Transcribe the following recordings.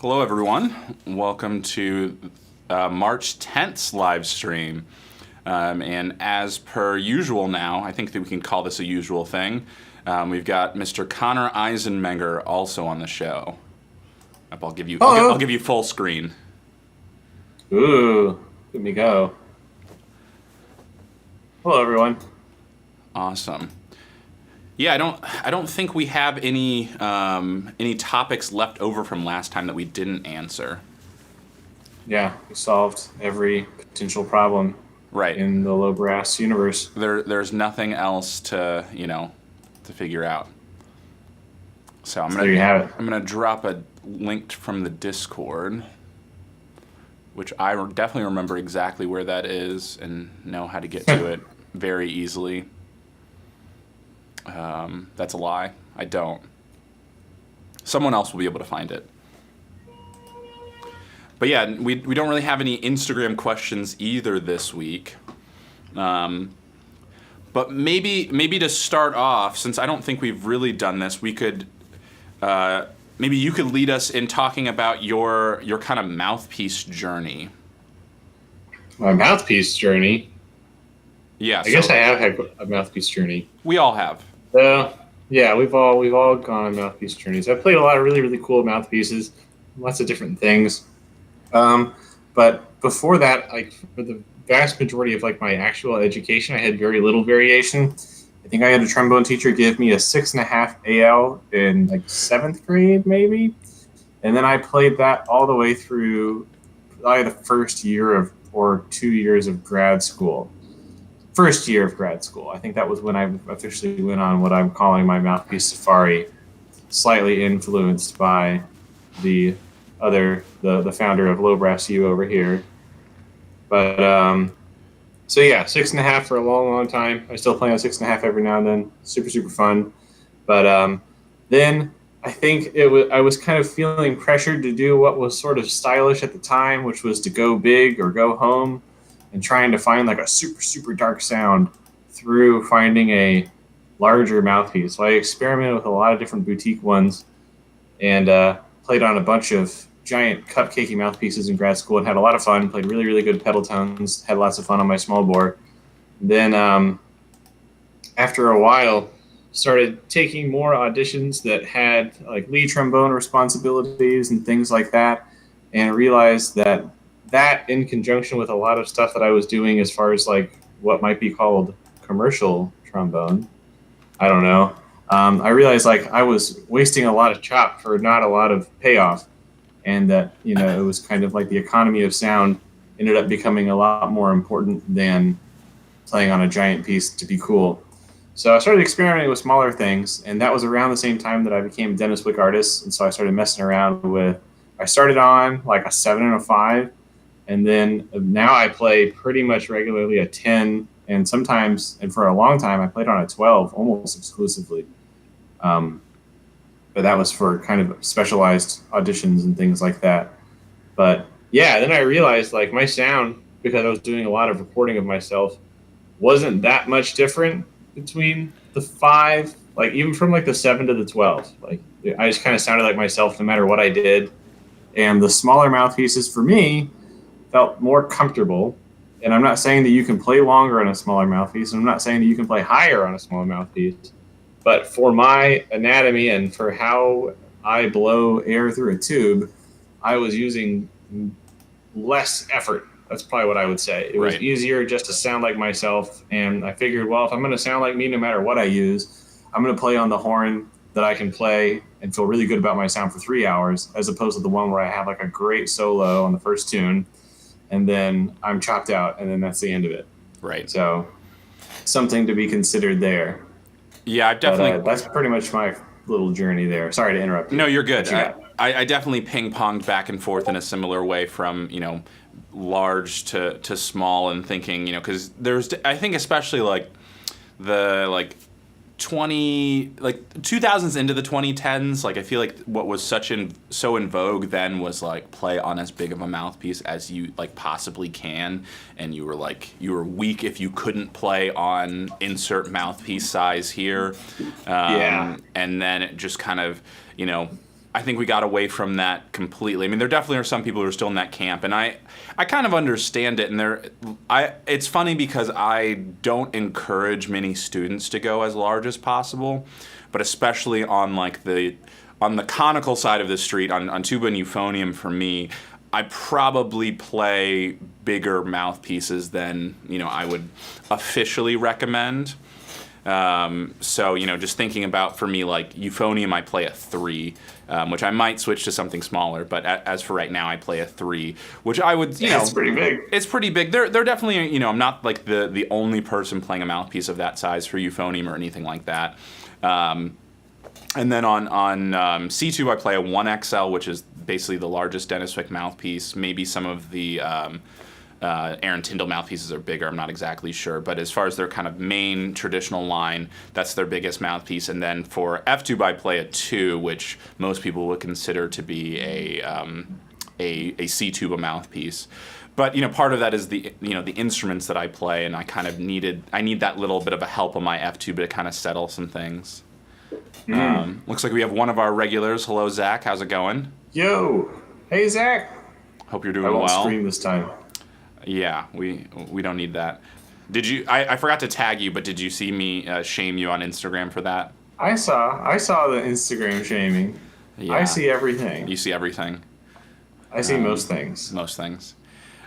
Hello, everyone. Welcome to March 10th's live stream. And as per usual now, I think that we can call this a usual thing. We've got Mr. Connor Eisenmenger also on the show. I'll give you. I'll give you full screen. Ooh, let me go. Hello, everyone. Awesome. Yeah, I don't think we have any topics left over from last time that we didn't answer. Yeah, we solved every potential problem Right. in the low brass universe. There's nothing else to figure out. So There you have it. I'm gonna drop a link from the Discord, which I definitely remember exactly where that is and know how to get to it very easily. That's a lie. I don't. Someone else will be able to find it. But yeah, we don't really have any Instagram questions either this week. But maybe to start off, since I don't think we've really done this, we could maybe you could lead us in talking about your kind of mouthpiece journey. My mouthpiece journey. Yeah, I guess I have had a mouthpiece journey. We all have. Yeah, we've all gone on mouthpiece journeys. I've played a lot of really, really cool mouthpieces, lots of different things. But before that, like for the vast majority of like my actual education, I had very little variation. I think I had a trombone teacher give me a 6.5 AL in like 7th grade, maybe. And then I played that all the way through probably the first year of or 2 years of grad school. First year of grad school. I think that was when I officially went on what I'm calling my mouthpiece safari, slightly influenced by the founder of Low Brass U over here. But so yeah, 6.5 for a long, long time. I still play on 6.5 every now and then. Super, super fun. But then I think I was kind of feeling pressured to do what was sort of stylish at the time, which was to go big or go home, and trying to find like a super, super dark sound through finding a larger mouthpiece. So I experimented with a lot of different boutique ones and played on a bunch of giant cupcakey mouthpieces in grad school and had a lot of fun. Played really, really good pedal tones, had lots of fun on my small bore. Then after a while, started taking more auditions that had like lead trombone responsibilities and things like that, and realized that in conjunction with a lot of stuff that I was doing as far as like what might be called commercial trombone, I don't know. I realized like I was wasting a lot of chop for not a lot of payoff, and that it was kind of like the economy of sound ended up becoming a lot more important than playing on a giant piece to be cool. So I started experimenting with smaller things, and that was around the same time that I became a Dennis Wick artist, and so I started messing around with. I started on like a 7 and a 5. And then now I play pretty much regularly a 10, and sometimes, and for a long time, I played on a 12 almost exclusively. But that was for kind of specialized auditions and things like that. But yeah, then I realized like my sound, because I was doing a lot of recording of myself, wasn't that much different between the 5, like even from like the 7 to the 12. Like I just kind of sounded like myself no matter what I did. And the smaller mouthpieces for me felt more comfortable. And I'm not saying that you can play longer on a smaller mouthpiece, and I'm not saying that you can play higher on a smaller mouthpiece. But for my anatomy and for how I blow air through a tube, I was using less effort. That's probably what I would say. It was easier just to sound like myself. And I figured, well, if I'm going to sound like me no matter what I use, I'm going to play on the horn that I can play and feel really good about my sound for 3 hours, as opposed to the one where I have like a great solo on the first tune, and then I'm chopped out, and then that's the end of it. Right. So something to be considered there. Yeah, I've definitely. But, that's pretty much my little journey there. Sorry to interrupt you. No, you're good. I definitely ping-ponged back and forth in a similar way from, large to small, and thinking, because I think especially like the 2000s into the 2010s, like I feel like what was so in vogue then was like play on as big of a mouthpiece as you like possibly can, and you were weak if you couldn't play on insert mouthpiece size here. Yeah. And then it just kind of I think we got away from that completely. I mean, there definitely are some people who are still in that camp, and I kind of understand it. And it's funny because I don't encourage many students to go as large as possible, but especially on like on the conical side of the street, on tuba and euphonium, for me, I probably play bigger mouthpieces than I would officially recommend. So just thinking about, for me, like euphonium, I play a 3, which I might switch to something smaller. But as for right now, I play a 3, which I would It's pretty big. It's pretty big. They're definitely I'm not like the only person playing a mouthpiece of that size for euphonium or anything like that. And then on C2, I play a 1XL, which is basically the largest Dennis Wick mouthpiece. Maybe some of the Aaron Tyndall mouthpieces are bigger. I'm not exactly sure. But as far as their kind of main traditional line, that's their biggest mouthpiece. And then for F-tube, I play a 2, which most people would consider to be a C-tuba mouthpiece. But part of that is the instruments that I play, and I kind of need that little bit of a help on my F-tuba to kind of settle some things. Looks like we have one of our regulars. Hello, Zach. How's it going? Yo, hey Zach. Hope you're doing I won't well. scream this time. Yeah, we don't need that. Did you? I forgot to tag you, but did you see me shame you on Instagram for that? I saw the Instagram shaming. Yeah. I see everything. You see everything. I see most things. Most things.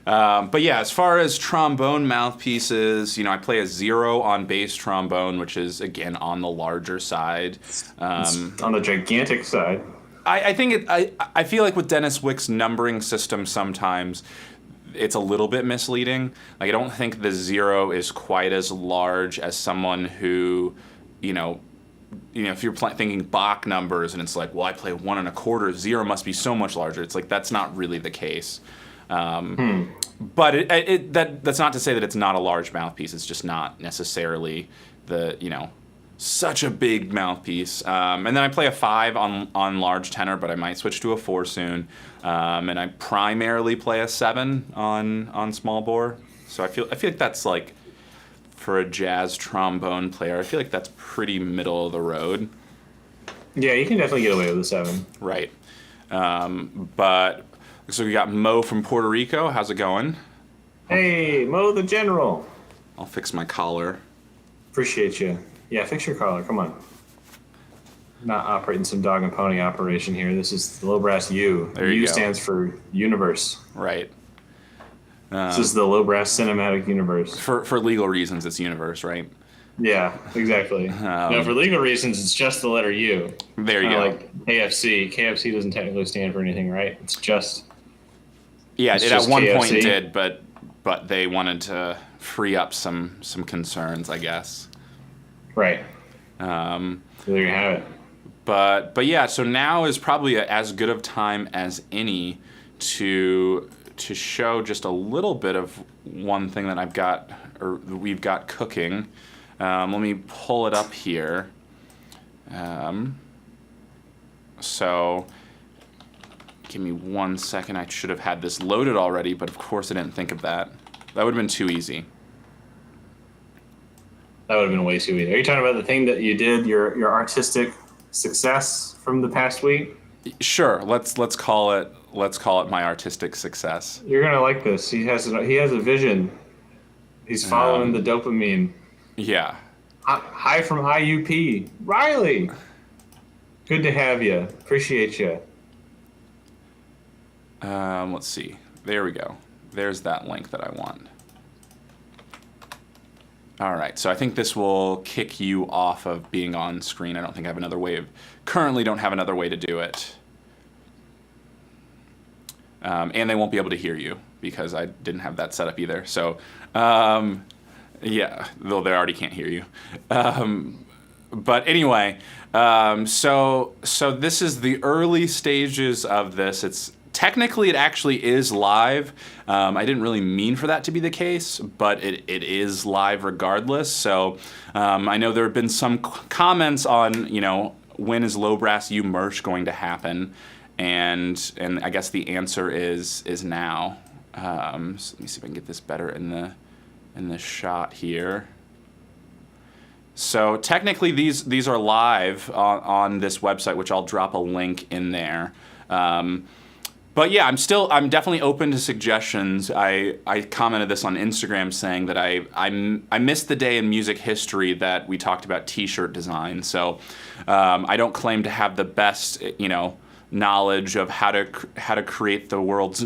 But yeah, as far as trombone mouthpieces, I play a 0 on bass trombone, which is, again, on the larger side. It's on the gigantic side. I think I feel like with Dennis Wick's numbering system sometimes it's a little bit misleading. Like, I don't think the 0 is quite as large as someone who, if you're thinking Bach numbers and it's like, well, I play 1 1/4, 0 must be so much larger. It's like, that's not really the case. But that's not to say that it's not a large mouthpiece. It's just not necessarily such a big mouthpiece. And then I play a 5 on large tenor, but I might switch to a 4 soon. And I primarily play a 7 on small bore. So I feel like that's like, for a jazz trombone player, I feel like that's pretty middle of the road. Yeah, you can definitely get away with a 7. Right. But so we got Mo from Puerto Rico. How's it going? Hey, Mo the General. I'll fix my collar. Appreciate you. Yeah, fix your collar. Come on. Not operating some dog and pony operation here. This is the low brass U. There you U go. stands for universe. Right. This is the low brass cinematic universe. For legal reasons, it's universe, right? Yeah, exactly. No, for legal reasons, it's just the letter U. There you Kinda go. like KFC. KFC doesn't technically stand for anything, right? It's just. Yeah, it's it at just one point KFC. did, but they wanted to free up some concerns, I guess. Right. Um, There you have it. but yeah, so now is probably as good of time as any to show just a little bit of one thing that we've got cooking. Let me pull it up here. So give me 1 second. I should have had this loaded already, but of course I didn't think of that. That would have been too easy. That would have been way too easy. Are you talking about the thing that you did, your artistic success from the past week? Sure, let's call it my artistic success. You're gonna like this. He has a vision. He's following the dopamine. Yeah. Hi from IUP, Riley. Good to have you. Appreciate you. Let's see. There we go. There's that link that I want. All right, so I think this will kick you off of being on screen. I don't think I have currently don't have another way to do it. And they won't be able to hear you because I didn't have that set up either. So, yeah, though they already can't hear you. But anyway, so this is the early stages of this. Technically, it actually is live. I didn't really mean for that to be the case, but it is live regardless. So I know there have been some comments on, when is Low Brass U merch going to happen? And I guess the answer is now. So let me see if I can get this better in the shot here. So technically, these are live on this website, which I'll drop a link in there. But yeah, I'm definitely open to suggestions. I commented this on Instagram saying that I missed the day in music history that we talked about T-shirt design. So I don't claim to have the best knowledge of how to create the world's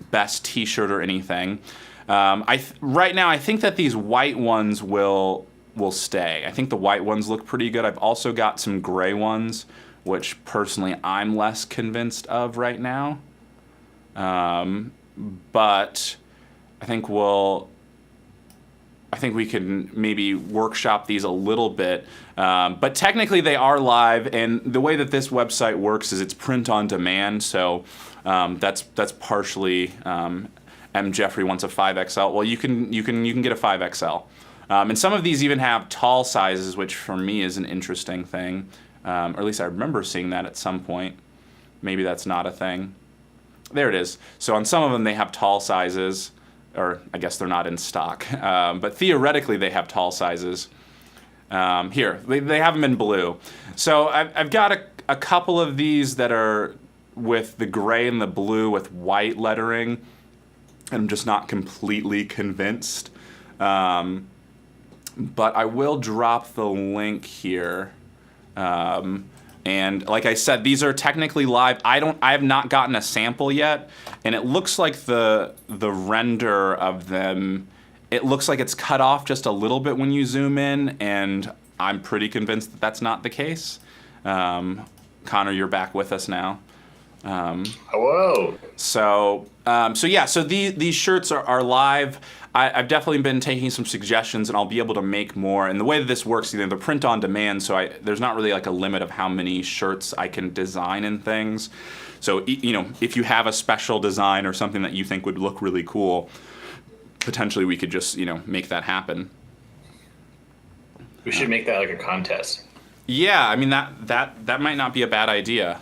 best T-shirt or anything. Right now I think that these white ones will stay. I think the white ones look pretty good. I've also got some gray ones, which personally I'm less convinced of right now. But I think we can maybe workshop these a little bit. But technically they are live, and the way that this website works is it's print on demand. So that's partially M. Jeffrey wants a 5XL. Well, you can get a 5XL. And some of these even have tall sizes, which for me is an interesting thing. Or at least I remember seeing that at some point. Maybe that's not a thing. There it is. So on some of them they have tall sizes, or I guess they're not in stock. But theoretically they have tall sizes. Here, they have them in blue. So I've got a couple of these that are with the gray and the blue with white lettering. I'm just not completely convinced. But I will drop the link here. And like I said, these are technically live. I have not gotten a sample yet, and it looks like the render of them, it looks like it's cut off just a little bit when you zoom in, and I'm pretty convinced that that's not the case. Connor, you're back with us now. Hello. So these shirts are live. I've definitely been taking some suggestions, and I'll be able to make more. And the way that this works, they're print on demand, so there's not really like a limit of how many shirts I can design and things. So if you have a special design or something that you think would look really cool, potentially we could just make that happen. We should make that like a contest. Yeah, I mean that might not be a bad idea.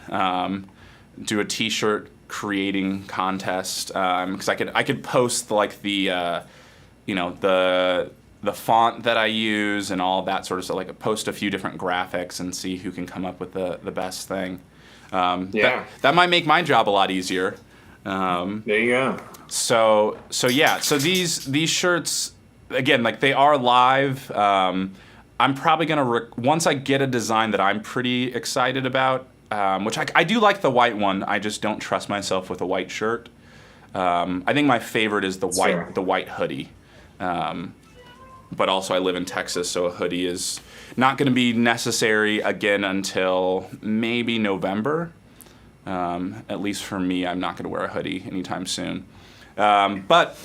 Do a T-shirt creating contest, because I could post like the font that I use and all that sort of stuff. Like post a few different graphics and see who can come up with the best thing. That might make my job a lot easier. There you go. So these shirts, again, like they are live. I'm probably gonna once I get a design that I'm pretty excited about. Which I do like the white one. I just don't trust myself with a white shirt. I think my favorite is the white hoodie. But also I live in Texas, so a hoodie is not going to be necessary again until maybe November. At least for me, I'm not going to wear a hoodie anytime soon. But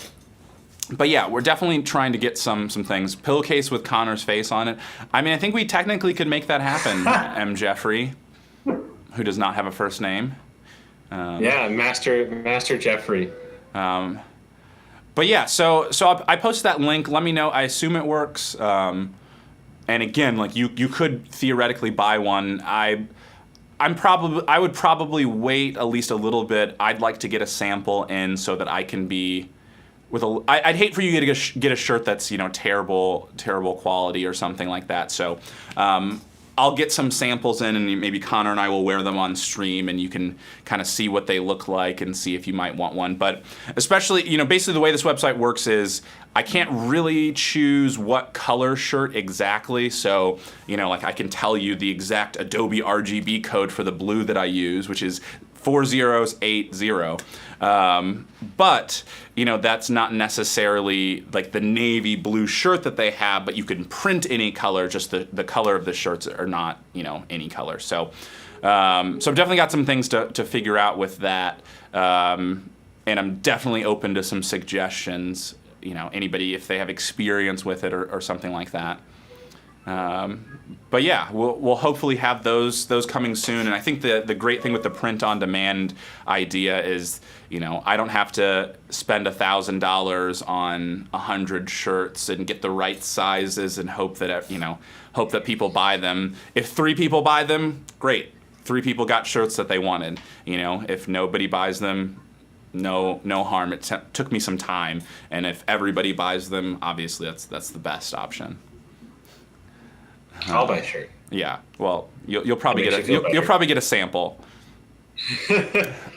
yeah, we're definitely trying to get some things. Pillowcase with Connor's face on it. I mean, I think we technically could make that happen, M. Jeffrey, who does not have a first name. Master Jeffrey. But yeah, so I posted that link. Let me know. I assume it works. And again, like you could theoretically buy one. I would probably wait at least a little bit. I'd like to get a sample in so that I can be with I'd hate for you to get a shirt that's terrible quality or something like that. So I'll get some samples in, and maybe Connor and I will wear them on stream, and you can kind of see what they look like and see if you might want one. But especially, basically the way this website works is I can't really choose what color shirt exactly. So, like I can tell you the exact Adobe RGB code for the blue that I use, which is 4080. But that's not necessarily like the navy blue shirt that they have, but you can print any color, just the color of the shirts are not any color. So I've definitely got some things to figure out with that, and I'm definitely open to some suggestions. Anybody, if they have experience with it or something like that. But yeah, we'll hopefully have those coming soon. And I think the great thing with the print on demand idea is, I don't have to spend $1,000 on 100 shirts and get the right sizes and hope that people buy them. If 3 people buy them, great. 3 people got shirts that they wanted. If nobody buys them, no harm. It took me some time, and if everybody buys them, obviously that's the best option. I'll buy a shirt. Yeah. Well, you'll probably It get makes you feel you'll better. probably get a sample.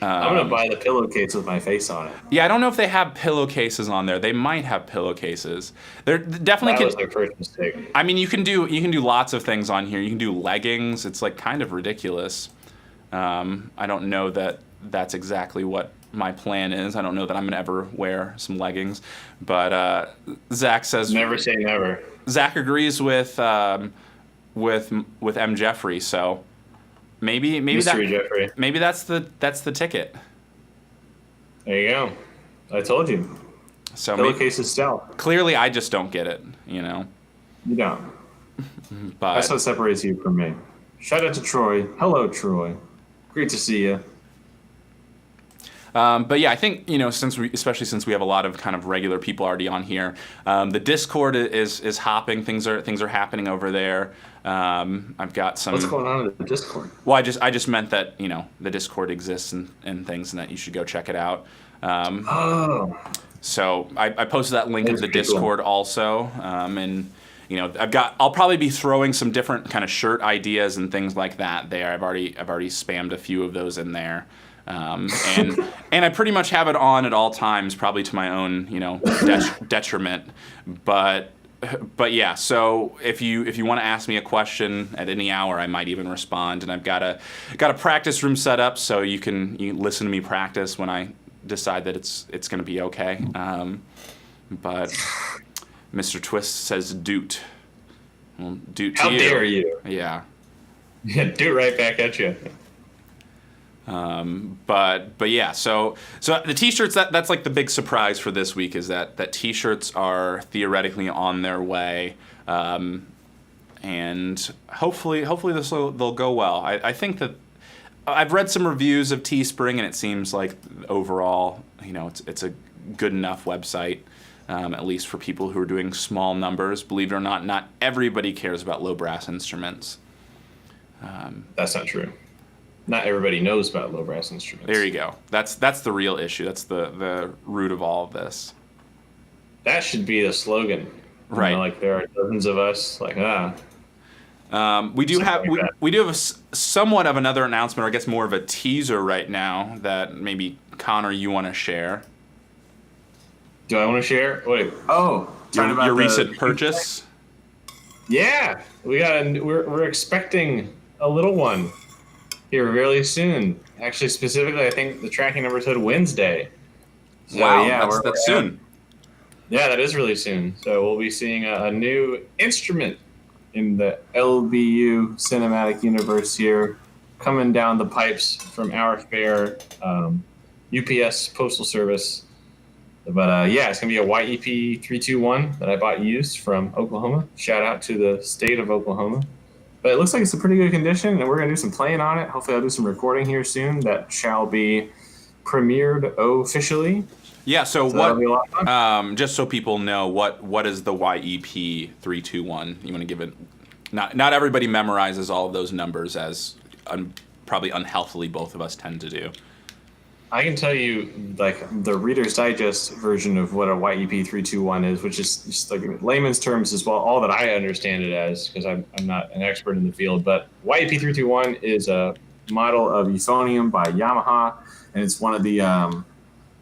I'm gonna buy the pillowcase with my face on it. Yeah, I don't know if they have pillowcases on there. They might have pillowcases. They're definitely That was could. their first mistake. I mean, you can do lots of things on here. You can do leggings. It's like kind of ridiculous. I don't know that that's exactly what my plan is. I don't know that I'm gonna ever wear some leggings. But Zach says Never say never. Zach agrees with M. Jeffrey. So maybe Mystery Jeffrey. maybe that's the ticket. There you go. I told you. So maybe, Pillowcases sell. clearly I just don't get it. You know. You don't. But That's what separates you from me. Shout out to Troy. Hello, Troy. Great to see you. But yeah, I think especially since we have a lot of kind of regular people already on here, the Discord is hopping. Things are happening over there. I've got some. What's going on in the Discord? Well, I just meant that the Discord exists and things, and that you should go check it out. Oh, So I posted that link of That's the pretty cool. Discord also, and I'll probably be throwing some different kind of shirt ideas and things like that there. I've already spammed a few of those in there. And I pretty much have it on at all times, probably to my own, detriment. But yeah. So if you want to ask me a question at any hour, I might even respond. And I've got a practice room set up so you can listen to me practice when I decide that it's going to be okay. But Mr. Twist says doot. Well, doot to how you. dare you? Yeah. Do it right back at you. But yeah, so the t-shirts, that's like the big surprise for this week, is that t-shirts are theoretically on their way, and hopefully they'll go well. I think that I've read some reviews of Teespring, and it seems like overall, it's a good enough website, at least for people who are doing small numbers. Believe it or not everybody cares about low brass instruments. That's not true. Not everybody knows about low brass instruments. There you go. That's the real issue. That's the root of all of this. That should be the slogan. Right. Like there are dozens of us. Like We do have Something like we do have somewhat of another announcement, or I guess more of a teaser right now that maybe Connor, you want to share. do I want to share? Wait. Oh, talking about Your the- recent purchase. Yeah, we're expecting a little one here really soon. Actually, specifically, I think the tracking number said Wednesday. So, Wow, yeah, that's soon. Yeah, that is really soon. So we'll be seeing a new instrument in the LBU cinematic universe here, coming down the pipes from our fair UPS Postal Service. But yeah, it's gonna be a YEP 321 that I bought used from Oklahoma. Shout out to the state of Oklahoma. But it looks like it's in pretty good condition, and we're gonna do some playing on it. Hopefully, I'll do some recording here soon that shall be premiered officially. Yeah. So That'll be a lot of fun. just so people know, what is the YEP 321? You want to give it? Not everybody memorizes all of those numbers, as probably unhealthily both of us tend to do. I can tell you, like, the Reader's Digest version of what a YEP 321 is, which is just like in layman's terms as well, all that I understand it as, because I'm not an expert in the field. But YEP 321 is a model of euphonium by Yamaha, and it's one of the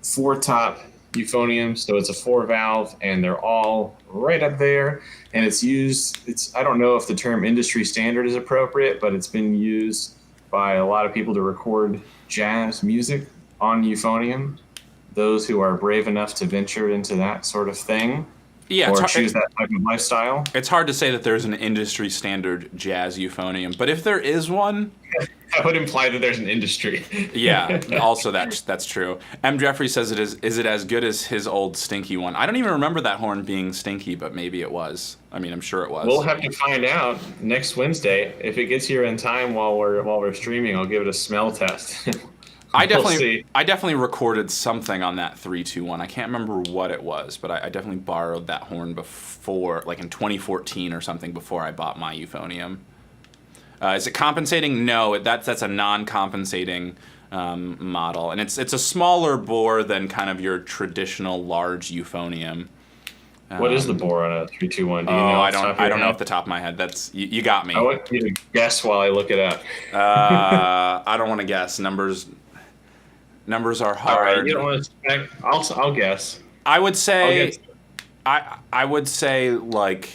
4 top euphoniums. So it's a 4-valve, and they're all right up there. And it's used, I don't know if the term industry standard is appropriate, but it's been used by a lot of people to record jazz music on euphonium, those who are brave enough to venture into that sort of thing, Yeah, or choose that type of lifestyle. it's hard to say that there's an industry standard jazz euphonium, but if there is one, That would imply that there's an industry. yeah, also that's true. M. Jeffrey says is it as good as his old stinky one? I don't even remember that horn being stinky, but maybe it was. I mean, I'm sure it was. We'll have to find out next Wednesday. If it gets here in time while we're streaming, I'll give it a smell test. I We'll see. definitely recorded something on that 321. I can't remember what it was, but I definitely borrowed that horn before, like in 2014 or something, before I bought my euphonium. Is it compensating? No, that's a non-compensating model, and it's a smaller bore than kind of your traditional large euphonium. What is the bore on a 321? Do you know Oh, off the top of I your don't know head? off the top of my head. That's you got me. I want you to guess while I look it up. I don't want to guess. Numbers are All right, you hard. don't want to. I'll guess. I would I'll say guess. I would say like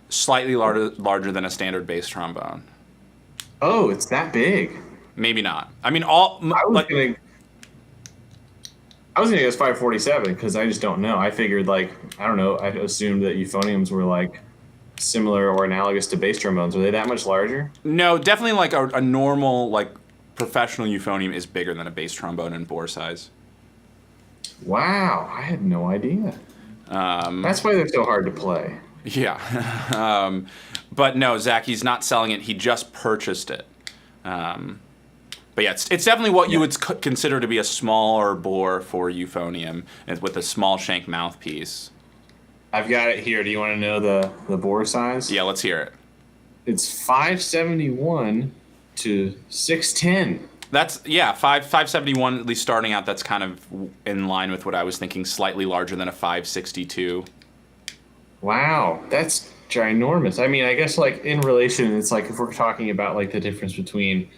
slightly larger than a standard bass trombone. Oh, it's that big. Maybe not. I mean, I was like gonna. I was gonna guess 547 because I just don't know. I figured like I don't know. I assumed that euphoniums were like similar or analogous to bass trombones. Are they that much larger? no, definitely like a normal like professional euphonium is bigger than a bass trombone in bore size. Wow, I had no idea. Um, That's why they're so hard to play. yeah, but no, Zach, he's not selling it. He just purchased it. But yeah, it's definitely what you would consider to be a smaller bore for euphonium, and with a small shank mouthpiece. I've got it here. Do you want to know the bore size? Yeah, let's hear it. It's 571 to 610. That's 571 at least starting out. That's kind of in line with what I was thinking. Slightly larger than a 562. Wow, that's ginormous. I mean, I guess like in relation, it's like if we're talking about like the difference between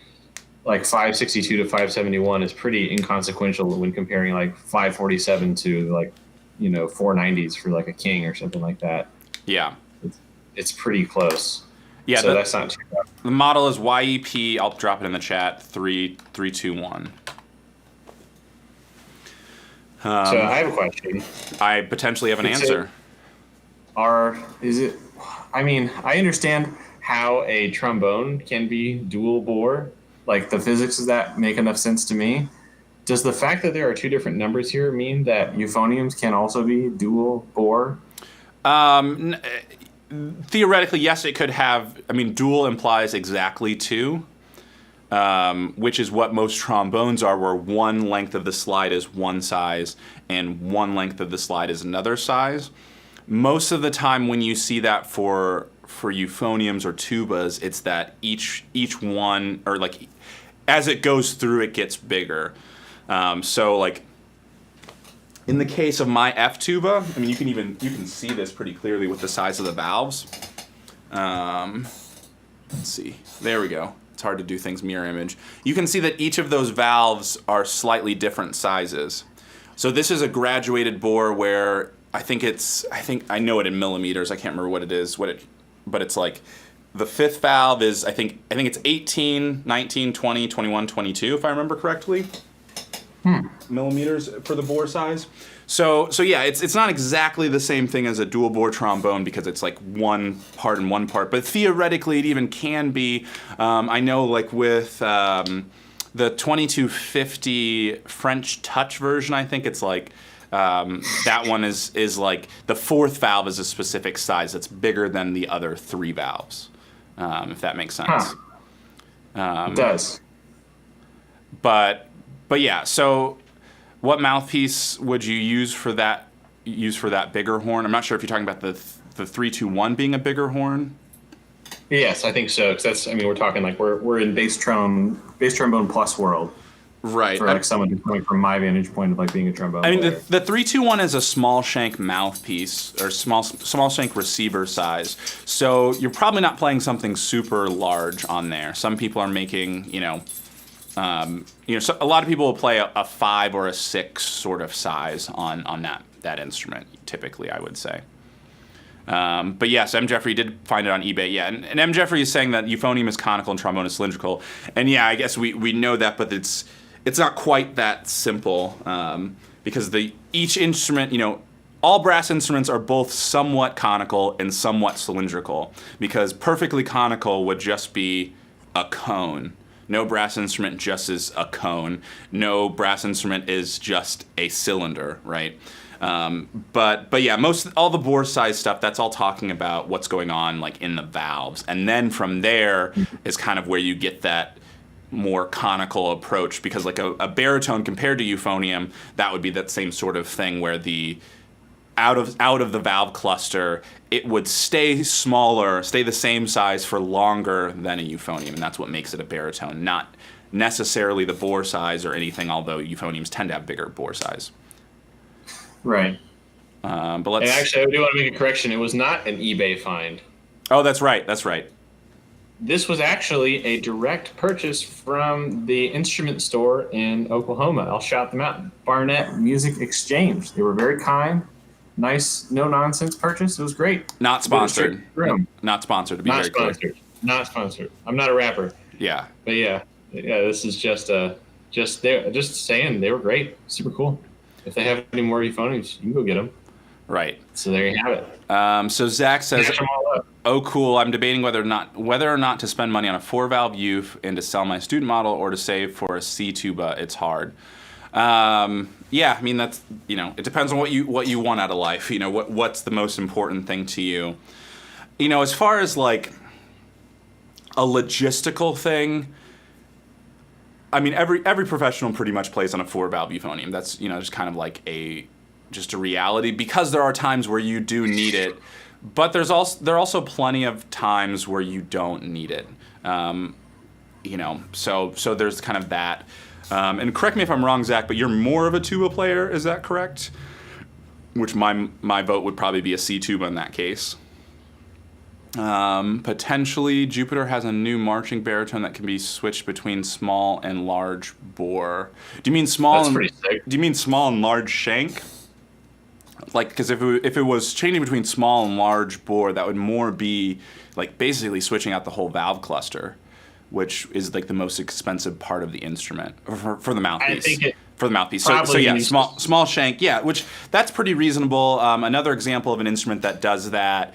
like 562 to 571 is pretty inconsequential when comparing like 547 to like 490s for like a king or something like that. Yeah, It's pretty close. yeah. So that's not too bad. The model is YEP. I'll drop it in the chat. 3321. So I have a question. I potentially have an Is it- answer. I mean, I understand how a trombone can be dual bore. Like the physics of that make enough sense to me. Does the fact that there are two different numbers here mean that euphoniums can also be dual bore? Theoretically, yes, it could have. I mean, dual implies exactly two, which is what most trombones are, where one length of the slide is one size and one length of the slide is another size. Most of the time, when you see that for euphoniums or tubas, it's that each one, or like as it goes through, it gets bigger. So like in the case of my F tuba, I mean you can see this pretty clearly with the size of the valves. Let's see, there we go. It's hard to do things mirror image. You can see that each of those valves are slightly different sizes. So this is a graduated bore where I think I know it in millimeters. I can't remember what it is, but it's like the fifth valve is I think it's 18, 19, 20, 21, 22 if I remember correctly. Millimeters for the bore size. So yeah, it's not exactly the same thing as a dual bore trombone because it's like one part and one part, but theoretically it even can be. I know like with the 2250 French Touch version, I think it's like that one is like the fourth valve is a specific size that's bigger than the other three valves, if that makes sense. It does. But yeah, so what mouthpiece would you use for that bigger horn? I'm not sure if you're talking about the 321 being a bigger horn. Yes, I think so. 'Cause we're talking like we're in bass trombone plus world. Right. For like someone who's coming from my vantage point of like being a trombone I mean, player. the 321 is a small shank mouthpiece or small shank receiver size. So you're probably not playing something super large on there. Some people are making, so a lot of people will play a 5 or a 6 sort of size on that instrument, typically, I would say. But yes, M. Jeffrey did find it on eBay. Yeah, and M. Jeffrey is saying that euphonium is conical and trombone is cylindrical. And yeah, I guess we know that, but it's not quite that simple because each instrument, all brass instruments are both somewhat conical and somewhat cylindrical because perfectly conical would just be a cone. No brass instrument just is a cone. No brass instrument is just a cylinder, right? But yeah, all the bore size stuff, that's all talking about what's going on like in the valves. And then from there is kind of where you get that more conical approach because like a baritone compared to euphonium, that would be that same sort of thing where the out of the valve cluster, it would stay the same size for longer than a euphonium, and that's what makes it a baritone, not necessarily the bore size or anything, although euphoniums tend to have bigger bore size. Right. But And let's. actually, I do want to make a correction. It was not an eBay find. Oh, that's right. That's right. This was actually a direct purchase from the instrument store in Oklahoma. I'll shout them out. Barnett Music Exchange. They were very kind, nice, no nonsense purchase. It was great. Not sponsored. Room. Not sponsored. To be Not very clear. sponsored. Not sponsored. I'm not a rapper, Yeah. but yeah. This is just saying they were great, super cool. If they have any more euphoniums, you can go get them. Right. So there you have it. So Zach says, Catch them all up. "Oh, cool! I'm debating whether or not to spend money on a 4-valve Euf and to sell my student model, or to save for a C tuba. It's hard." Yeah, I mean that's it depends on what you want out of life. What's the most important thing to you. As far as like a logistical thing. I mean, every professional pretty much plays on a 4-valve euphonium. That's just kind of like just a reality, because there are times where you do need it, but there are also plenty of times where you don't need it. So there's kind of that. And correct me if I'm wrong, Zach, but you're more of a tuba player. Is that correct? Which my vote would probably be a C tuba in that case. Potentially, Jupiter has a new marching baritone that can be switched between small and large bore. Do you mean small? That's pretty sick. Do you mean small and large shank? Like, because if it was changing between small and large bore, that would more be like basically switching out the whole valve cluster, which is like the most expensive part of the instrument for the mouthpiece. I think for the mouthpiece. So yeah, small shank. Yeah, which that's pretty reasonable. Another example of an instrument that does that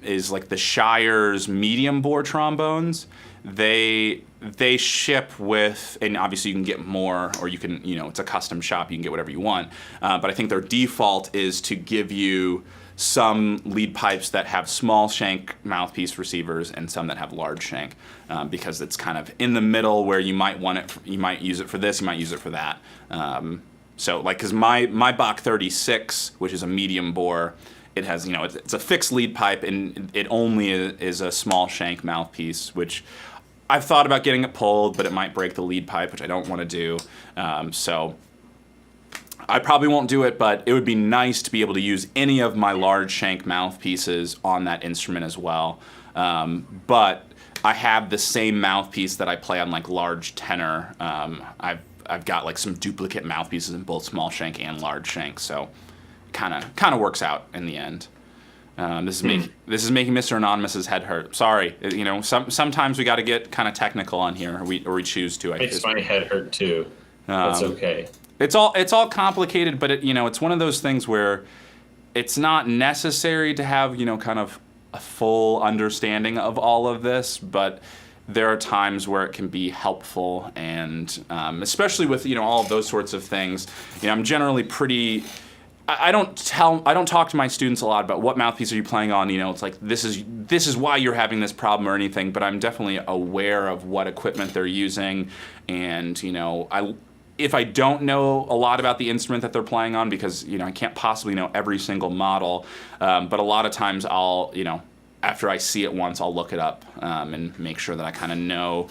is like the Shire's medium bore trombones. They ship with, and obviously you can get more, or you can, it's a custom shop, you can get whatever you want. But I think their default is to give you some lead pipes that have small shank mouthpiece receivers and some that have large shank, because it's kind of in the middle where you might want it. You might use it for this, you might use it for that. So like, because my Bach 36, which is a medium bore, it has, it's a fixed lead pipe, and it only is a small shank mouthpiece, which I've thought about getting it pulled, but it might break the lead pipe, which I don't want to do. So I probably won't do it, but it would be nice to be able to use any of my large shank mouthpieces on that instrument as well. But I have the same mouthpiece that I play on like large tenor. I've got like some duplicate mouthpieces in both small shank and large shank, so kind of works out in the end. This is making Mr. Anonymous's head hurt. Sorry, sometimes we got to get kind of technical on here, or we choose to. Makes my head hurt too. That's okay. It's all complicated, but it's one of those things where it's not necessary to have kind of a full understanding of all of this, but there are times where it can be helpful, and especially with all of those sorts of things. I'm generally pretty. I don't talk to my students a lot about what mouthpiece are you playing on. It's like this is why you're having this problem or anything. But I'm definitely aware of what equipment they're using, and if I don't know a lot about the instrument that they're playing on, because I can't possibly know every single model, but a lot of times I'll after I see it once, I'll look it up and make sure that I kind of know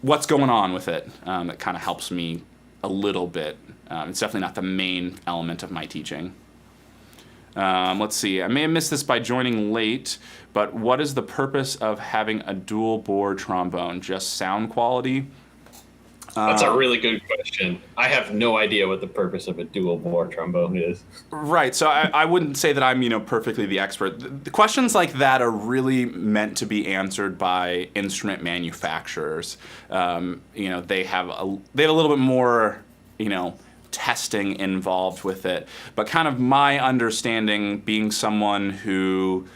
what's going on with it. That kind of helps me a little bit. It's definitely not the main element of my teaching. Let's see. I may have missed this by joining late, but what is the purpose of having a dual bore trombone? Just sound quality? That's a really good question. I have no idea what the purpose of a dual bore trombone is. Right. So I wouldn't say that I'm perfectly the expert. The questions like that are really meant to be answered by instrument manufacturers. They have a little bit more testing involved with it. But kind of my understanding, being someone who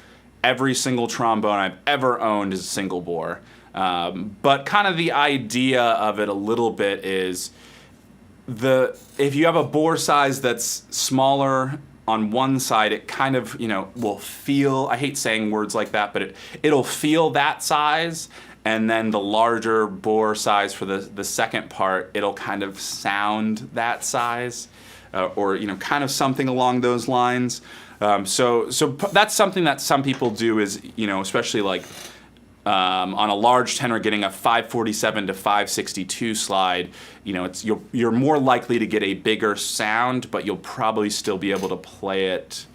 every single trombone I've ever owned is a single bore. But kind of the idea of it a little bit is if you have a bore size that's smaller on one side, it kind of will feel, I hate saying words like that, but it'll feel that size. And then the larger bore size for the second part, it'll kind of sound that size, or kind of something along those lines. So that's something that some people do is especially like On a large tenor, getting a 547 to 562 slide, you're more likely to get a bigger sound, but you'll probably still be able to play it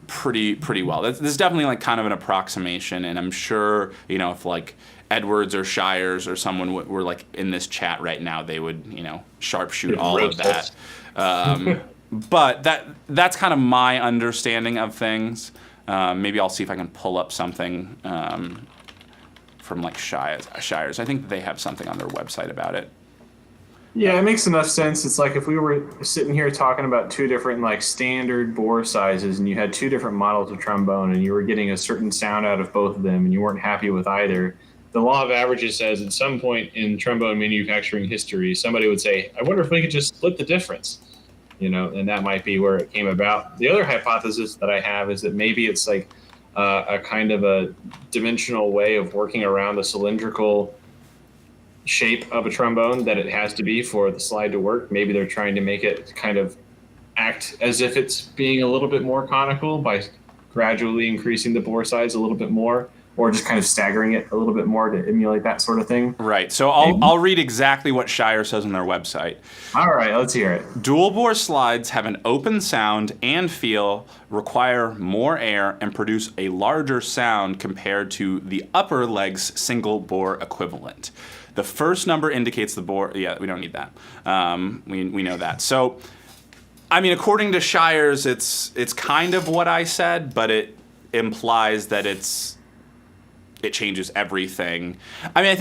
pretty well. This is definitely like kind of an approximation, and I'm sure if like Edwards or Shires or someone were like in this chat right now, they would sharpshoot all of that. But that's kind of my understanding of things. Maybe I'll see if I can pull up something from like Shires. I think they have something on their website about it. Yeah, it makes enough sense. It's like if we were sitting here talking about two different like standard bore sizes, and you had two different models of trombone, and you were getting a certain sound out of both of them, and you weren't happy with either. The law of averages says at some point in trombone manufacturing history, somebody would say, "I wonder if we could just split the difference," and that might be where it came about. The other hypothesis that I have is that maybe it's like a kind of a dimensional way of working around the cylindrical shape of a trombone that it has to be for the slide to work. Maybe they're trying to make it kind of act as if it's being a little bit more conical by gradually increasing the bore size a little bit more, or just kind of staggering it a little bit more to emulate that sort of thing. Right. So I'll read exactly what Shire says on their website. All right, let's hear it. Dual bore slides have an open sound and feel, require more air, and produce a larger sound compared to the upper leg's single bore equivalent. The first number indicates the bore. Yeah, we don't need that. We know that. So, I mean, according to Shires, it's kind of what I said, but it implies that it changes everything. I mean, I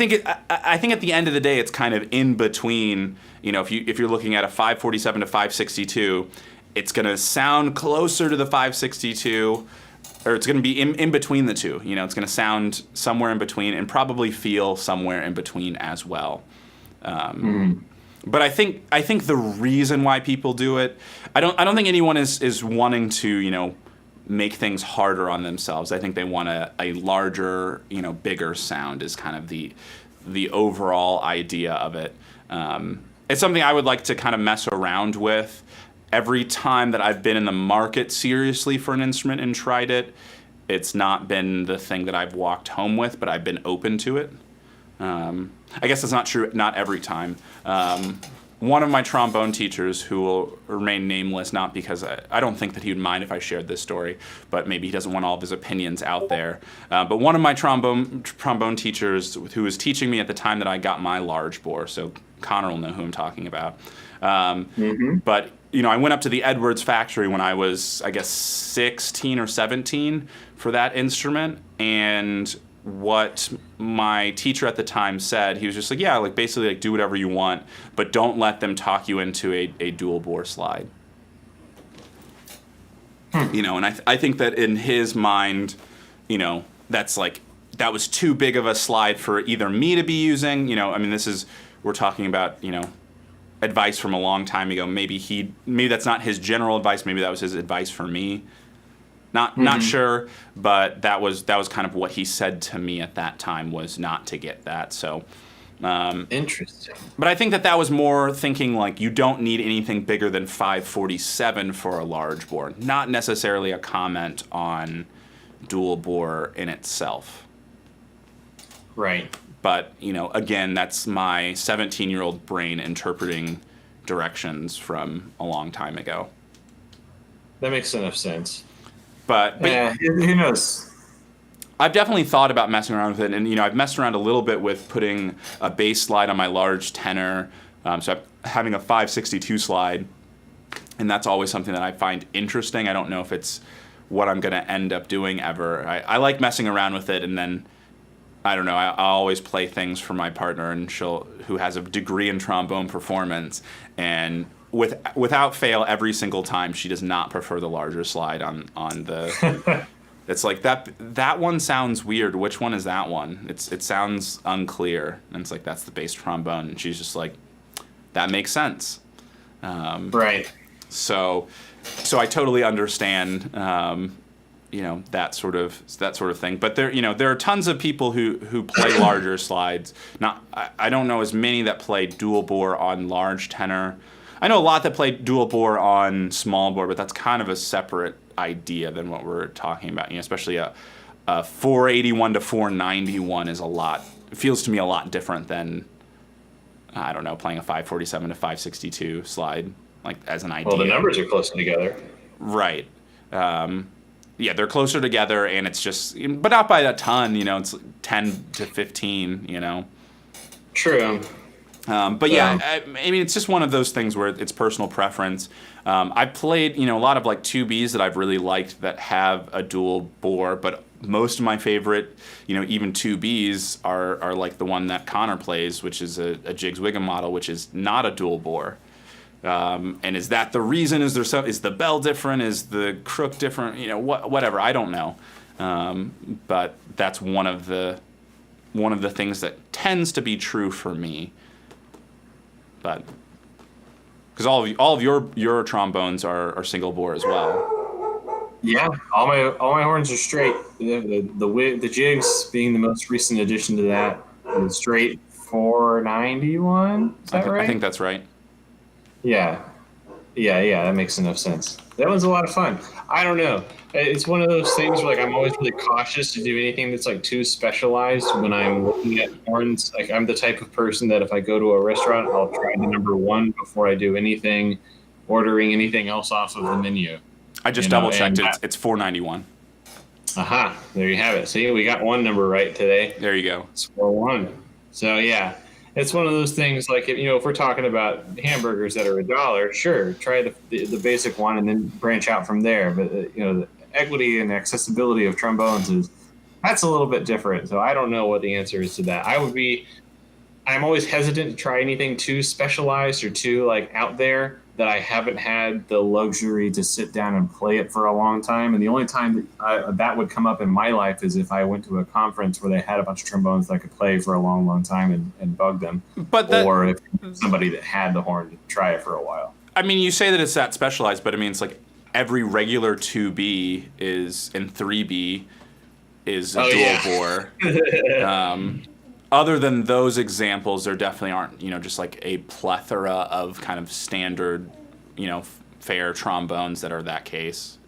think at the end of the day, it's kind of in between. If you're looking at a 547 to 562, it's going to sound closer to the 562, or it's going to be in between the two. It's going to sound somewhere in between and probably feel somewhere in between as well. But I think the reason why people do it, I don't think anyone is wanting to make things harder on themselves. I think they want a larger, bigger sound is kind of the overall idea of it. It's something I would like to kind of mess around with. Every time that I've been in the market seriously for an instrument and tried it, it's not been the thing that I've walked home with, but I've been open to it. I guess that's not true, not every time. One of my trombone teachers, who will remain nameless, not because I don't think that he would mind if I shared this story, but maybe he doesn't want all of his opinions out there. But one of my trombone teachers, who was teaching me at the time that I got my large bore, so Connor will know who I'm talking about. But I went up to the Edwards factory when I was, I guess, 16 or 17 for that instrument, and what my teacher at the time said, he was just like, yeah, like basically like do whatever you want, but don't let them talk you into a dual bore slide. And I think that in his mind, that's like, that was too big of a slide for either me to be using, we're talking about, advice from a long time ago. Maybe that's not his general advice, maybe that was his advice for me. Not sure, but that was kind of what he said to me at that time, was not to get that. So interesting. But I think that was more thinking like you don't need anything bigger than 547 for a large bore. Not necessarily a comment on dual bore in itself. Right. But, again, that's my 17-year-old brain interpreting directions from a long time ago. That makes enough sense. But yeah, who knows? I've definitely thought about messing around with it, and I've messed around a little bit with putting a bass slide on my large tenor. So I'm having a 562 slide, and that's always something that I find interesting. I don't know if it's what I'm going to end up doing ever. I like messing around with it, and then I don't know. I always play things for my partner, and who has a degree in trombone performance, and without fail, every single time, she does not prefer the larger slide on the. It's like that one sounds weird. Which one is that one? It sounds unclear, and it's like that's the bass trombone, and she's just like, that makes sense. Right. So I totally understand. That sort of thing. But there are tons of people who play larger slides. I don't know as many that play dual bore on large tenor. I know a lot that play dual bore on small bore, but that's kind of a separate idea than what we're talking about. Especially a 481 to 491 is a lot. It feels to me a lot different than, I don't know, playing a 547 to 562 slide, like as an idea. Well, the numbers are close together. Right. Yeah, they're closer together, and it's just, but not by a ton. It's 10 to 15. True. But yeah, I mean, it's just one of those things where it's personal preference. I've played, a lot of like 2Bs that I've really liked that have a dual bore, but most of my favorite, even 2Bs are like the one that Connor plays, which is a Jigs Wiggum model, which is not a dual bore. And is that the reason? Is the bell different? Is the crook different? Whatever. I don't know. But that's one of the things that tends to be true for me. But because all of your trombones are single bore as well. Yeah, all my horns are straight. The Jigs being the most recent addition to that, straight 491. Is that right? I think that's right. Yeah, that makes enough sense. That one's a lot of fun. I don't know. It's one of those things where I'm always really cautious to do anything that's too specialized when I'm looking at horns. I'm the type of person that if I go to a restaurant, I'll try the number one before I do anything, ordering anything else off of the menu. I just double checked it. It's 491. Aha, there you have it. See, we got one number right today. There you go. It's 4-1. So yeah. It's one of those things if we're talking about hamburgers that are $1, sure, try the basic one and then branch out from there. But the equity and accessibility of trombones that's a little bit different. So I don't know what the answer is to that. I'm always hesitant to try anything too specialized or too out there that I haven't had the luxury to sit down and play it for a long time. And the only time that would come up in my life is if I went to a conference where they had a bunch of trombones that I could play for a long, long time and bug them. Or if somebody that had the horn to try it for a while. I mean, you say that it's that specialized, but I mean, it's every regular 2B and 3B is a dual bore. Other than those examples, there definitely aren't, just a plethora of kind of standard, fair trombones that are that case.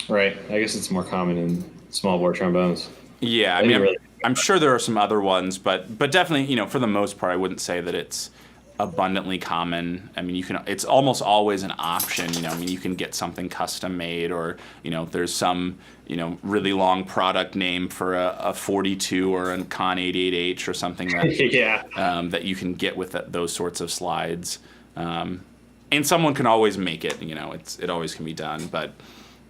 Right. I guess it's more common in small bore trombones. Yeah, I mean, I'm sure there are some other ones, but definitely, for the most part, I wouldn't say that it's abundantly common. I mean, it's almost always an option. You can get something custom made, or there's some really long product name for a 42 or a Con 88H or something that that you can get with those sorts of slides. And someone can always make it. It always can be done. But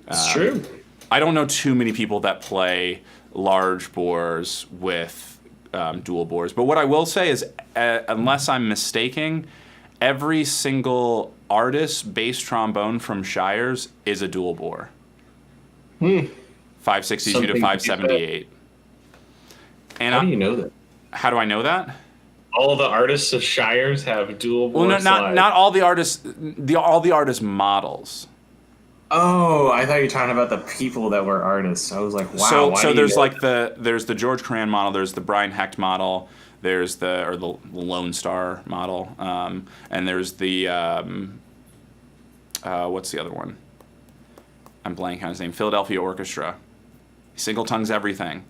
it's true. I don't know too many people that play large bores with dual bores. But what I will say is, unless I'm mistaken, every single artist bass trombone from Shires is a dual bore. 562 to 578. And how do you know that? How do I know that? All the artists of Shires have dual bore slides. Not all the artists. All the artist models. Oh, I thought you were talking about the people that were artists. I was like, wow. So there's there's the George Cran model, there's the Brian Hecht model, there's the Lone Star model, and there's the what's the other one? I'm blanking on his name. Philadelphia Orchestra. Single tongues everything.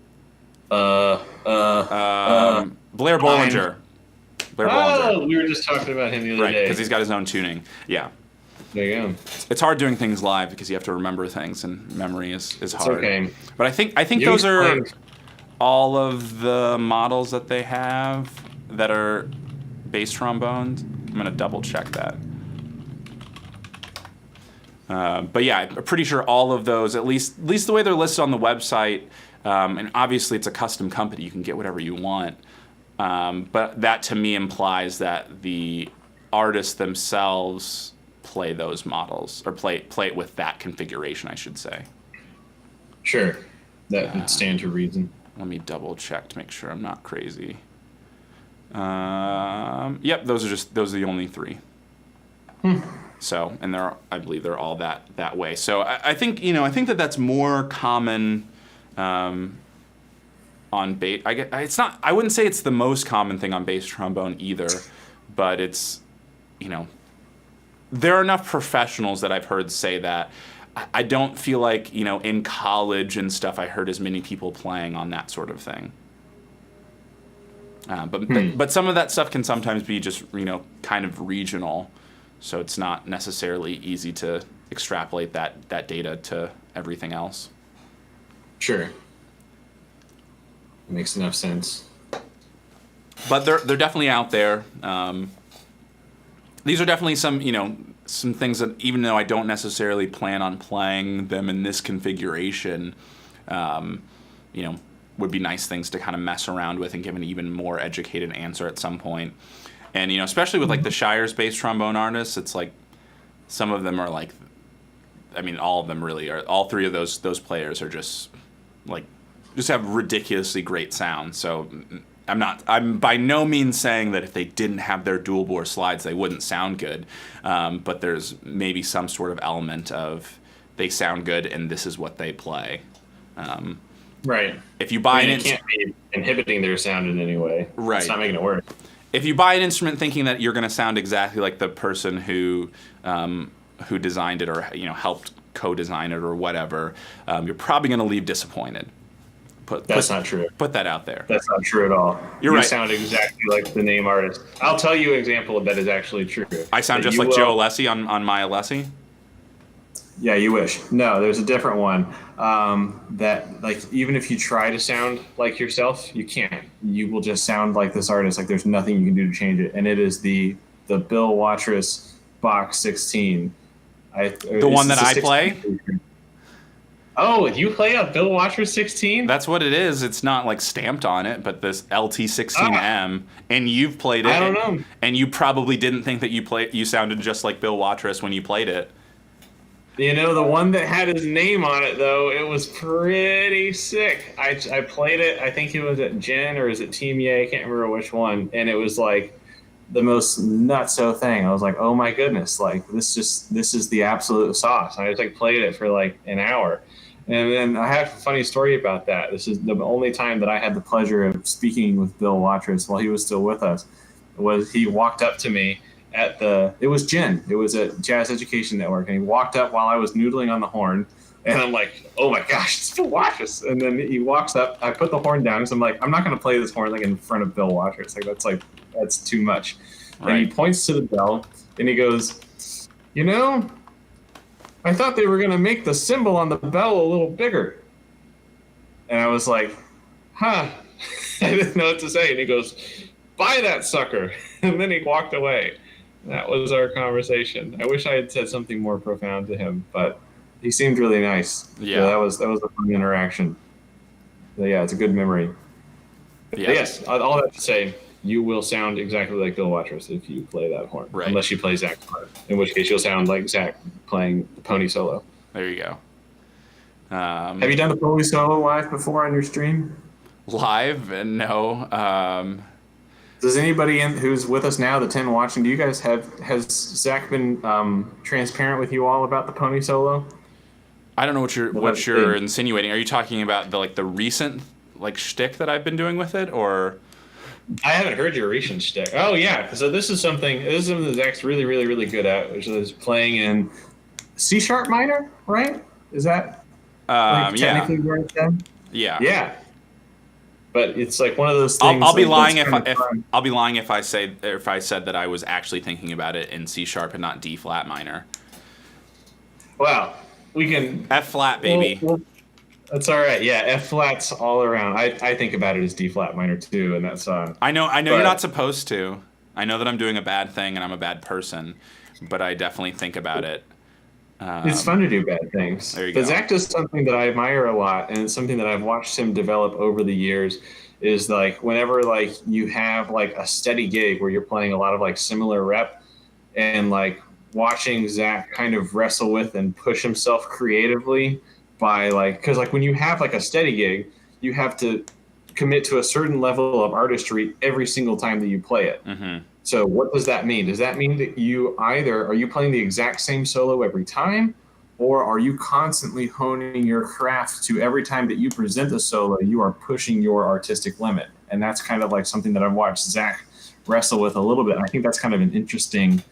Blair Bollinger. Oh, we were just talking about him the other day. Right, because he's got his own tuning. Yeah. There you go. It's hard doing things live because you have to remember things, and memory is hard. Okay. But I think those are all of the models that they have that are bass trombones. I'm gonna double check that. But yeah, I'm pretty sure all of those, at least the way they're listed on the website, and obviously it's a custom company, you can get whatever you want. But that to me implies that the artists themselves play those models, or play it with that configuration, I should say. Sure, that would stand to reason. Let me double check to make sure I'm not crazy. Yep, those are the only three. So, and I believe they're all that way. So I think that's more common on bass. I wouldn't say it's the most common thing on bass trombone either, but it's, there are enough professionals that I've heard say that I don't feel like, in college and stuff, I heard as many people playing on that sort of thing. But some of that stuff can sometimes be just, kind of regional. So it's not necessarily easy to extrapolate that data to everything else. Sure. Makes enough sense. But they're definitely out there. These are definitely some things that, even though I don't necessarily plan on playing them in this configuration, would be nice things to kind of mess around with and give an even more educated answer at some point. And, especially with like the Shires based trombone artists, it's like some of them are like, I mean, all of them really are. All three of those players are just have ridiculously great sound. So I'm by no means saying that if they didn't have their dual bore slides, they wouldn't sound good. But there's maybe some sort of element of they sound good and this is what they play. Right. If you buy it can't be inhibiting their sound in any way. Right. It's not making it worse. If you buy an instrument thinking that you're going to sound exactly like the person who designed it or helped co-design it or whatever, you're probably going to leave disappointed. That's not true. Put that out there. That's not true at all. You right. Sound exactly like the name artist. I'll tell you an example of that is actually true. I sound just like Joe Alessi on my Alessi? Yeah, you wish. No, there's a different one that, even if you try to sound like yourself, you can't. You will just sound like this artist. Like, there's nothing you can do to change it. And it is the Bill Watrous Bach 16. The one that I play? Oh, you play a Bill Watrous 16? That's what it is. It's not like stamped on it, but this LT16M, and you've played it. I don't know. And you probably didn't think that you sounded just like Bill Watrous when you played it. The one that had his name on it, though, it was pretty sick. I played it. I think it was at Gen or is it Team Yay? I can't remember which one. And it was like the most nutso thing. I was like, oh my goodness, like this is the absolute sauce. I just played it for like an hour. And then I have a funny story about that. This is the only time that I had the pleasure of speaking with Bill Watrous while he was still with us. Was he walked up to me it was Gen. It was at Jazz Education Network, and he walked up while I was noodling on the horn, and I'm like, oh my gosh, it's Bill Watrous. And then he walks up, I put the horn down, so I'm like, I'm not going to play this horn in front of Bill Watrous. That's too much. Right. And he points to the bell, and he goes, I thought they were going to make the symbol on the bell a little bigger. And I was like, huh. I didn't know what to say. And he goes, buy that sucker. And then he walked away. That was our conversation. I wish I had said something more profound to him, but he seemed really nice. Yeah. So that was a fun interaction. But yeah, it's a good memory. Yeah. But yes, all that to say, you will sound exactly like Bill Watrous if you play that horn. Right. Unless you play Zach's part, in which case you'll sound like Zach playing the pony solo. There you go. Have you done the pony solo live before on your stream? Live? No. Does anybody who's with us now, the 10 watching, has Zach been transparent with you all about the pony solo? I don't know what you're insinuating. Are you talking about the recent shtick that I've been doing with it, or? I haven't heard your recent shtick. Oh yeah, so this is something that Zach's really, really, really good at, which is playing in C sharp minor, right? Is that technically where it's at? Yeah. Yeah. But it's like one of those things. I'll be lying if I said that I was actually thinking about it in C sharp and not D flat minor. Well, we can F flat, baby. That's all right. Yeah, F flat's all around. I think about it as D flat minor too in that song. I know you're not supposed to. I know that I'm doing a bad thing and I'm a bad person, but I definitely think about it. It's fun to do bad things. There you go. Zach does something that I admire a lot, and it's something that I've watched him develop over the years. Is whenever you have a steady gig where you're playing a lot of similar rep, and watching Zach kind of wrestle with and push himself creatively by because when you have a steady gig, you have to commit to a certain level of artistry every single time that you play it. Mm-hmm. So what does that mean? Does that mean that are you playing the exact same solo every time, or are you constantly honing your craft to every time that you present a solo, you are pushing your artistic limit? And that's kind of something that I've watched Zach wrestle with a little bit. I think that's kind of an interesting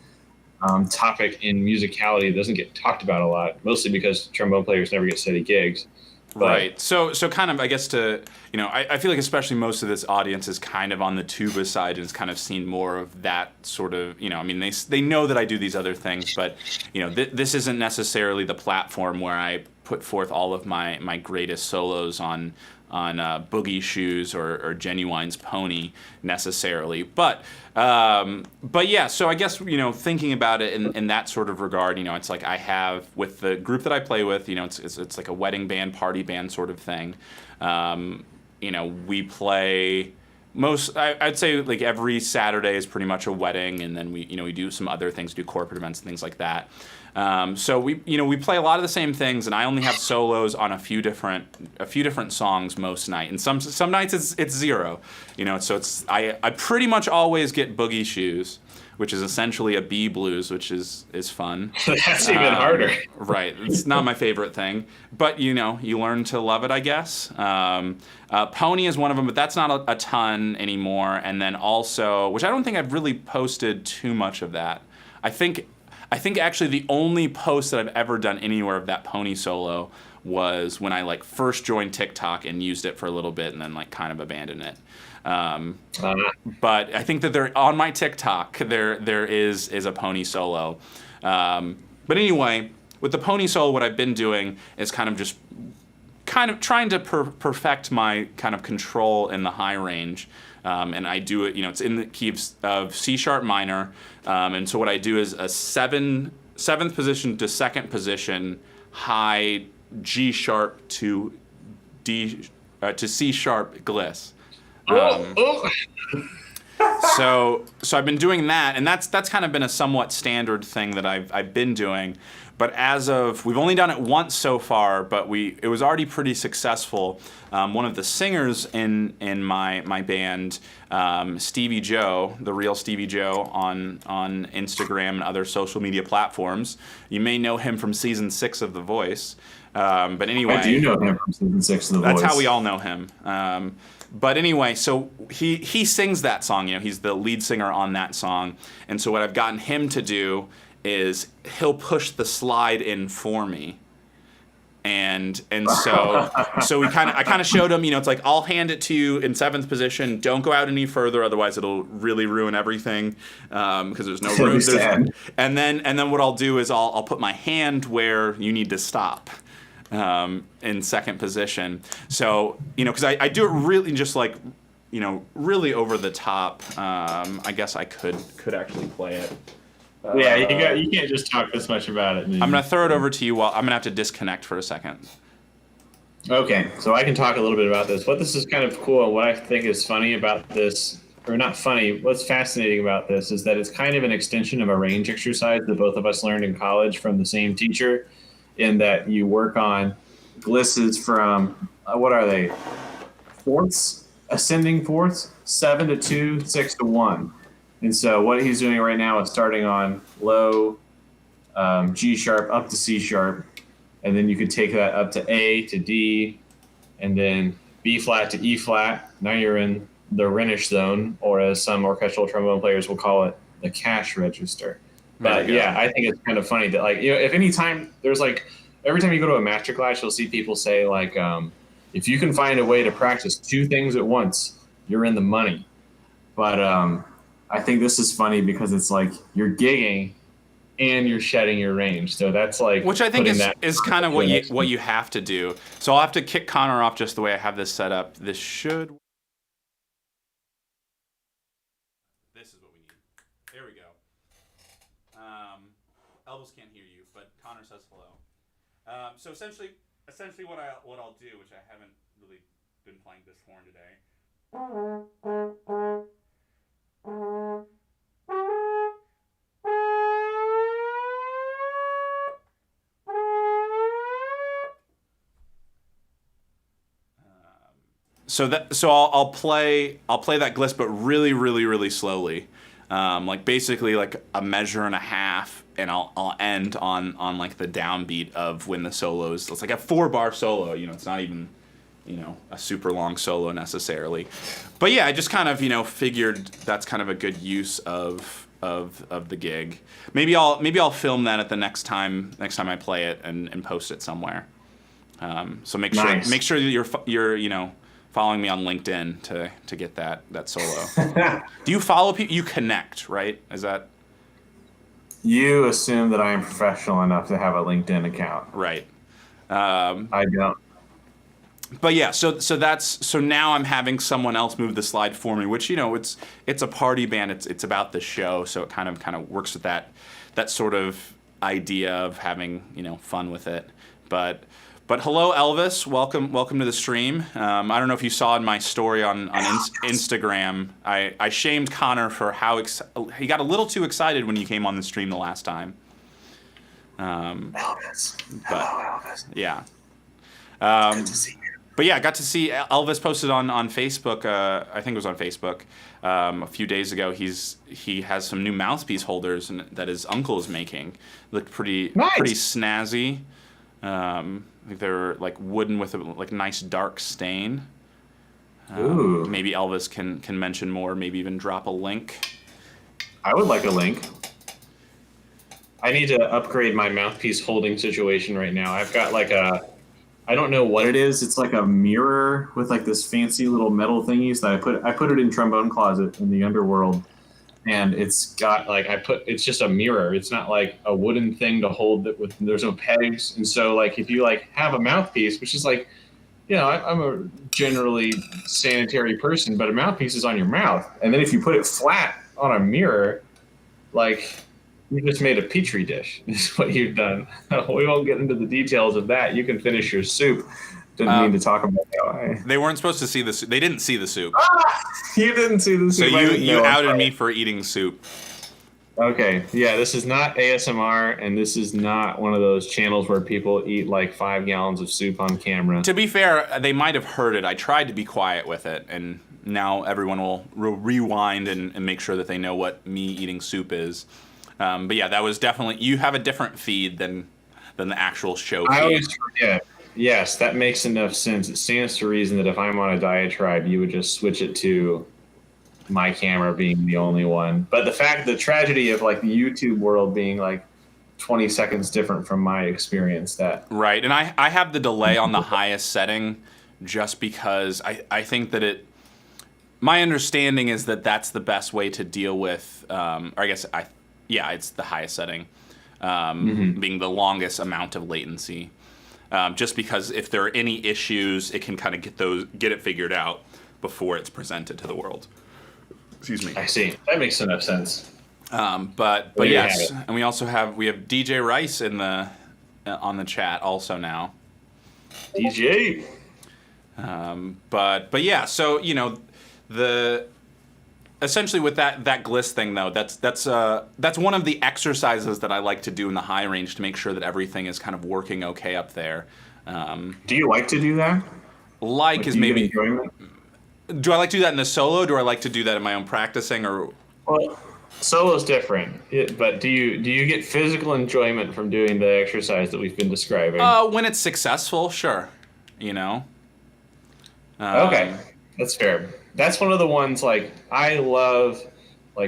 topic in musicality that doesn't get talked about a lot, mostly because trombone players never get steady gigs. But Right. So kind of, I guess I feel like especially most of this audience is kind of on the tuba side and has kind of seen more of that sort of, I mean, they know that I do these other things, but, this isn't necessarily the platform where I put forth all of my greatest solos on Boogie Shoes or Genuine's Pony necessarily, but yeah. So I guess thinking about it in that sort of regard, it's like I have with the group that I play with, it's like a wedding band, party band sort of thing. We play I'd say like every Saturday is pretty much a wedding, and then we do some other things, do corporate events and things like that. So we play a lot of the same things, and I only have solos on a few different songs most night, and some nights it's zero, So I pretty much always get Boogie Shoes, which is essentially a B blues, which is fun. that's even harder. Right, it's not my favorite thing, but you learn to love it, I guess. Pony is one of them, but that's not a ton anymore. And then also, which I don't think I've really posted too much of that. I think actually the only post that I've ever done anywhere of that Pony solo was when I first joined TikTok and used it for a little bit and then kind of abandoned it. But I think that there on my TikTok there is a Pony solo. But anyway, with the Pony solo, what I've been doing is kind of trying to perfect my kind of control in the high range. And I do it, it's in the key of C sharp minor. And so what I do is a seventh position to second position, high G sharp to C sharp gliss. So I've been doing that, and that's kind of been a somewhat standard thing that I've been doing. But we've only done it once so far, but it was already pretty successful. One of the singers in my band, Stevie Joe, the real Stevie Joe on Instagram and other social media platforms. You may know him from season 6 of The Voice. But anyway, I do know him from season 6 of The Voice. That's how we all know him. But anyway, so he sings that song. He's the lead singer on that song. And so what I've gotten him to do is he'll push the slide in for me. And so I kind of showed him, it's like, I'll hand it to you in 7th position. Don't go out any further, otherwise it'll really ruin everything, because there's no room. And then what I'll do is I'll put my hand where you need to stop. In 2nd position. So, because I do it really just really over the top. I guess I could actually play it. Yeah, you can't just talk this much about it. I'm going to throw it over to you while I'm going to have to disconnect for a second. Okay, so I can talk a little bit about this. What this is kind of cool and what I think is funny about this, or not funny, what's fascinating about this is that it's kind of an extension of a range exercise that both of us learned in college from the same teacher, in that you work on glisses from, what are they, fourths, ascending fourths, 7 to 2, 6 to 1. And so what he's doing right now is starting on low G sharp up to C sharp, and then you could take that up to A to D, and then B flat to E flat. Now you're in the Rhenish zone, or as some orchestral trombone players will call it, the cash register. But yeah, I think it's kind of funny that if any time there's every time you go to a master class, you'll see people say if you can find a way to practice 2 things at once, you're in the money. But I think this is funny because it's you're gigging and you're shedding your range. So that's which I think is kind of what you have to do. So I'll have to kick Connor off just the way I have this set up. This is what we need. There we go. Elvis can't hear you, but Connor says hello. So essentially what I'll do, which I haven't really been playing this horn today. So I'll play that gliss, but really, really, really slowly, basically a measure and a half, and I'll end on the downbeat of when the solos. It's like a 4-bar solo. It's not even a super long solo necessarily, but yeah, I just kind of figured that's kind of a good use of of the gig. Maybe I'll film that at the next time I play it and post it somewhere. So make sure that you're following me on LinkedIn to get that solo. Do you follow people? You connect, right? Is that You assume that I am professional enough to have a LinkedIn account. right? I don't. But yeah, so now I'm having someone else move the slide for me, which it's a party band. It's about the show, so it kind of works with that sort of idea of having fun with it. But hello, Elvis. Welcome to the stream. I don't know if you saw in my story on Instagram. I shamed Connor for how he got a little too excited when you came on the stream the last time. Elvis. But, Hello, Elvis. Yeah. Good to see you. But yeah, I got to see Elvis posted on Facebook. I think it was on Facebook a few days ago. He has some new mouthpiece holders that his uncle is making. Looked pretty snazzy. I think they're like wooden with a nice dark stain. Ooh. Maybe Elvis can mention more. Maybe even drop a link. I would like a link. I need to upgrade my mouthpiece holding situation right now. I've got I don't know what it is. It's like a mirror with like this fancy little metal thingies that I put it in Trombone Closet in the underworld, and it's got it's just a mirror. It's not like a wooden thing to hold it with. There's no pegs, and so if you have a mouthpiece, which is I'm a generally sanitary person, but a mouthpiece is on your mouth, and then if you put it flat on a mirror, you just made a petri dish, is what you've done. We won't get into the details of that. You can finish your soup. Didn't mean to talk about that. They weren't supposed to see the soup. They didn't see the soup. You didn't see the soup. So you outed me for eating soup. Okay. Yeah, this is not ASMR, and this is not one of those channels where people eat 5 gallons of soup on camera. To be fair, they might have heard it. I tried to be quiet with it, and now everyone will rewind and make sure that they know what me eating soup is. But yeah, that was definitely. You have a different feed than the actual show feed. I always forget. Yes, that makes enough sense. It stands to reason that if I'm on a diatribe, you would just switch it to my camera being the only one. But the tragedy of the YouTube world being 20 seconds different from my experience. That right, and I have the delay on the highest setting just because I think that my understanding is that that's the best way to deal with. Or I guess it's the highest setting, being the longest amount of latency. Just because if there are any issues, it can kind of get it figured out before it's presented to the world. Excuse me. I see. That makes enough sense. But yes, and we have DJ Rice on the chat also now. DJ. But yeah, so essentially with that Gliss thing though, that's one of the exercises that I like to do in the high range to make sure that everything is kind of working okay up there. Do you like to do that? Is maybe. Do I like to do that in the solo? Do I like to do that in my own practicing or? Well, solo's different, but do you get physical enjoyment from doing the exercise that we've been describing? When it's successful, sure. Okay, that's fair. That's one of the ones I love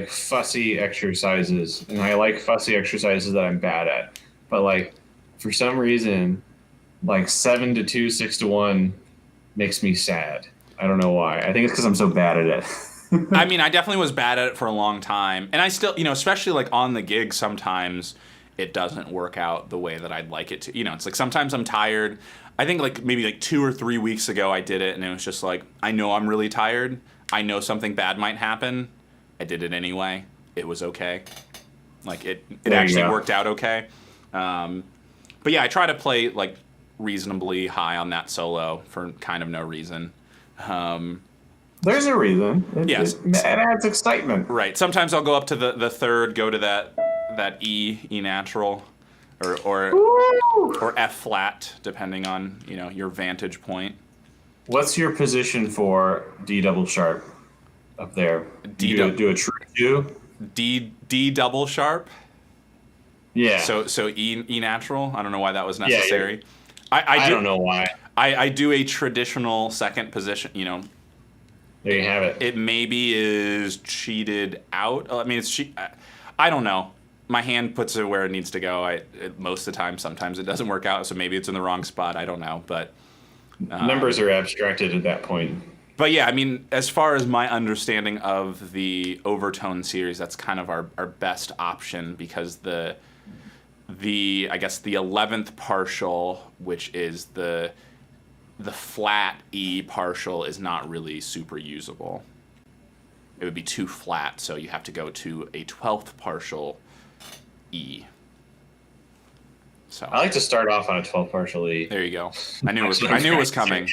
fussy exercises, and I like fussy exercises that I'm bad at. But for some reason, 7 to 2, 6 to 1 makes me sad. I don't know why. I think it's because I'm so bad at it. I mean, I definitely was bad at it for a long time, and I still, especially on the gig, sometimes it doesn't work out the way that I'd like it to. It's sometimes I'm tired. I think maybe 2 or 3 weeks ago I did it, and it was just I know I'm really tired. I know something bad might happen. I did it anyway. It was okay. It actually worked out okay. But yeah, I try to play reasonably high on that solo for kind of no reason. There's a reason. Yes. It adds excitement. Right. Sometimes I'll go up to the third, go to that E natural, or F flat, depending on your vantage point. What's your position for D double sharp up there? Do a true two? D double sharp. Yeah. So E natural. I don't know why that was necessary. Yeah, I don't know why. I do a traditional second position. There you have it. It maybe is cheated out. I mean, I don't know. My hand puts it where it needs to go. Most of the time, sometimes it doesn't work out, so maybe it's in the wrong spot. I don't know, but Numbers are abstracted at that point. but yeah, I mean, as far as my understanding of the overtone series, that's kind of our best option because the I guess the 11th partial, which is the flat E partial, is not really super usable. It would be too flat, so you have to go to a 12th partial E. So I like to start off on a 12 partial E. there you go. I knew it was coming.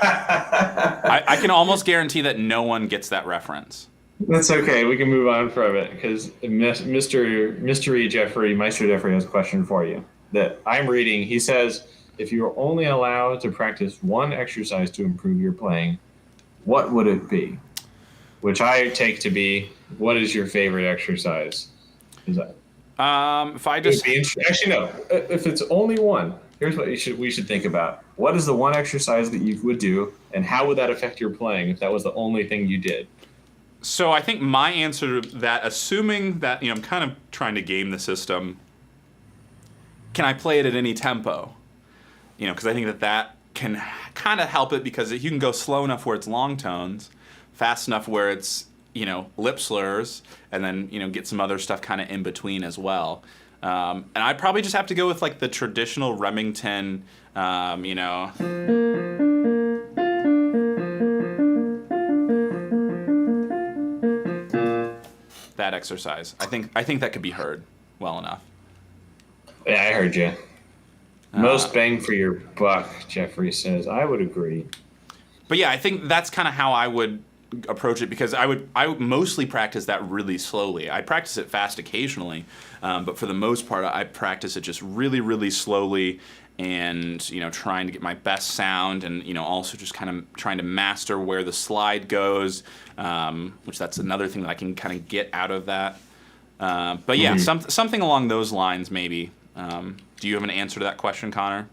I can almost guarantee that no one gets that reference. That's okay. We can move on from it because Mr. Mystery Jeffrey, Meister Jeffrey has a question for you that I'm reading. He says, if you were only allowed to practice one exercise to improve your playing, what would it be? Which I take to be, what is your favorite exercise? Is that? If I just Actually, no. If it's only one, here's what we should think about. What is the one exercise that you would do, and how would that affect your playing if that was the only thing you did? So I think my answer to that, assuming that I'm kind of trying to game the system, can I play it at any tempo? Because I think that can kind of help it because you can go slow enough where it's long tones, fast enough where it's lip slurs, and then get some other stuff kind of in between as well. And I'd probably just have to go with like the traditional Remington, that exercise. I think that could be heard well enough. Yeah, I heard you. Most bang for your buck, Jeffrey says. I would agree. But yeah, I think that's kind of how I would approach it because I would mostly practice that really slowly. I practice it fast occasionally, but for the most part, I practice it just really, really slowly and trying to get my best sound and also just kind of trying to master where the slide goes, which that's another thing that I can kind of get out of that. But yeah, something along those lines maybe. Do you have an answer to that question, Connor?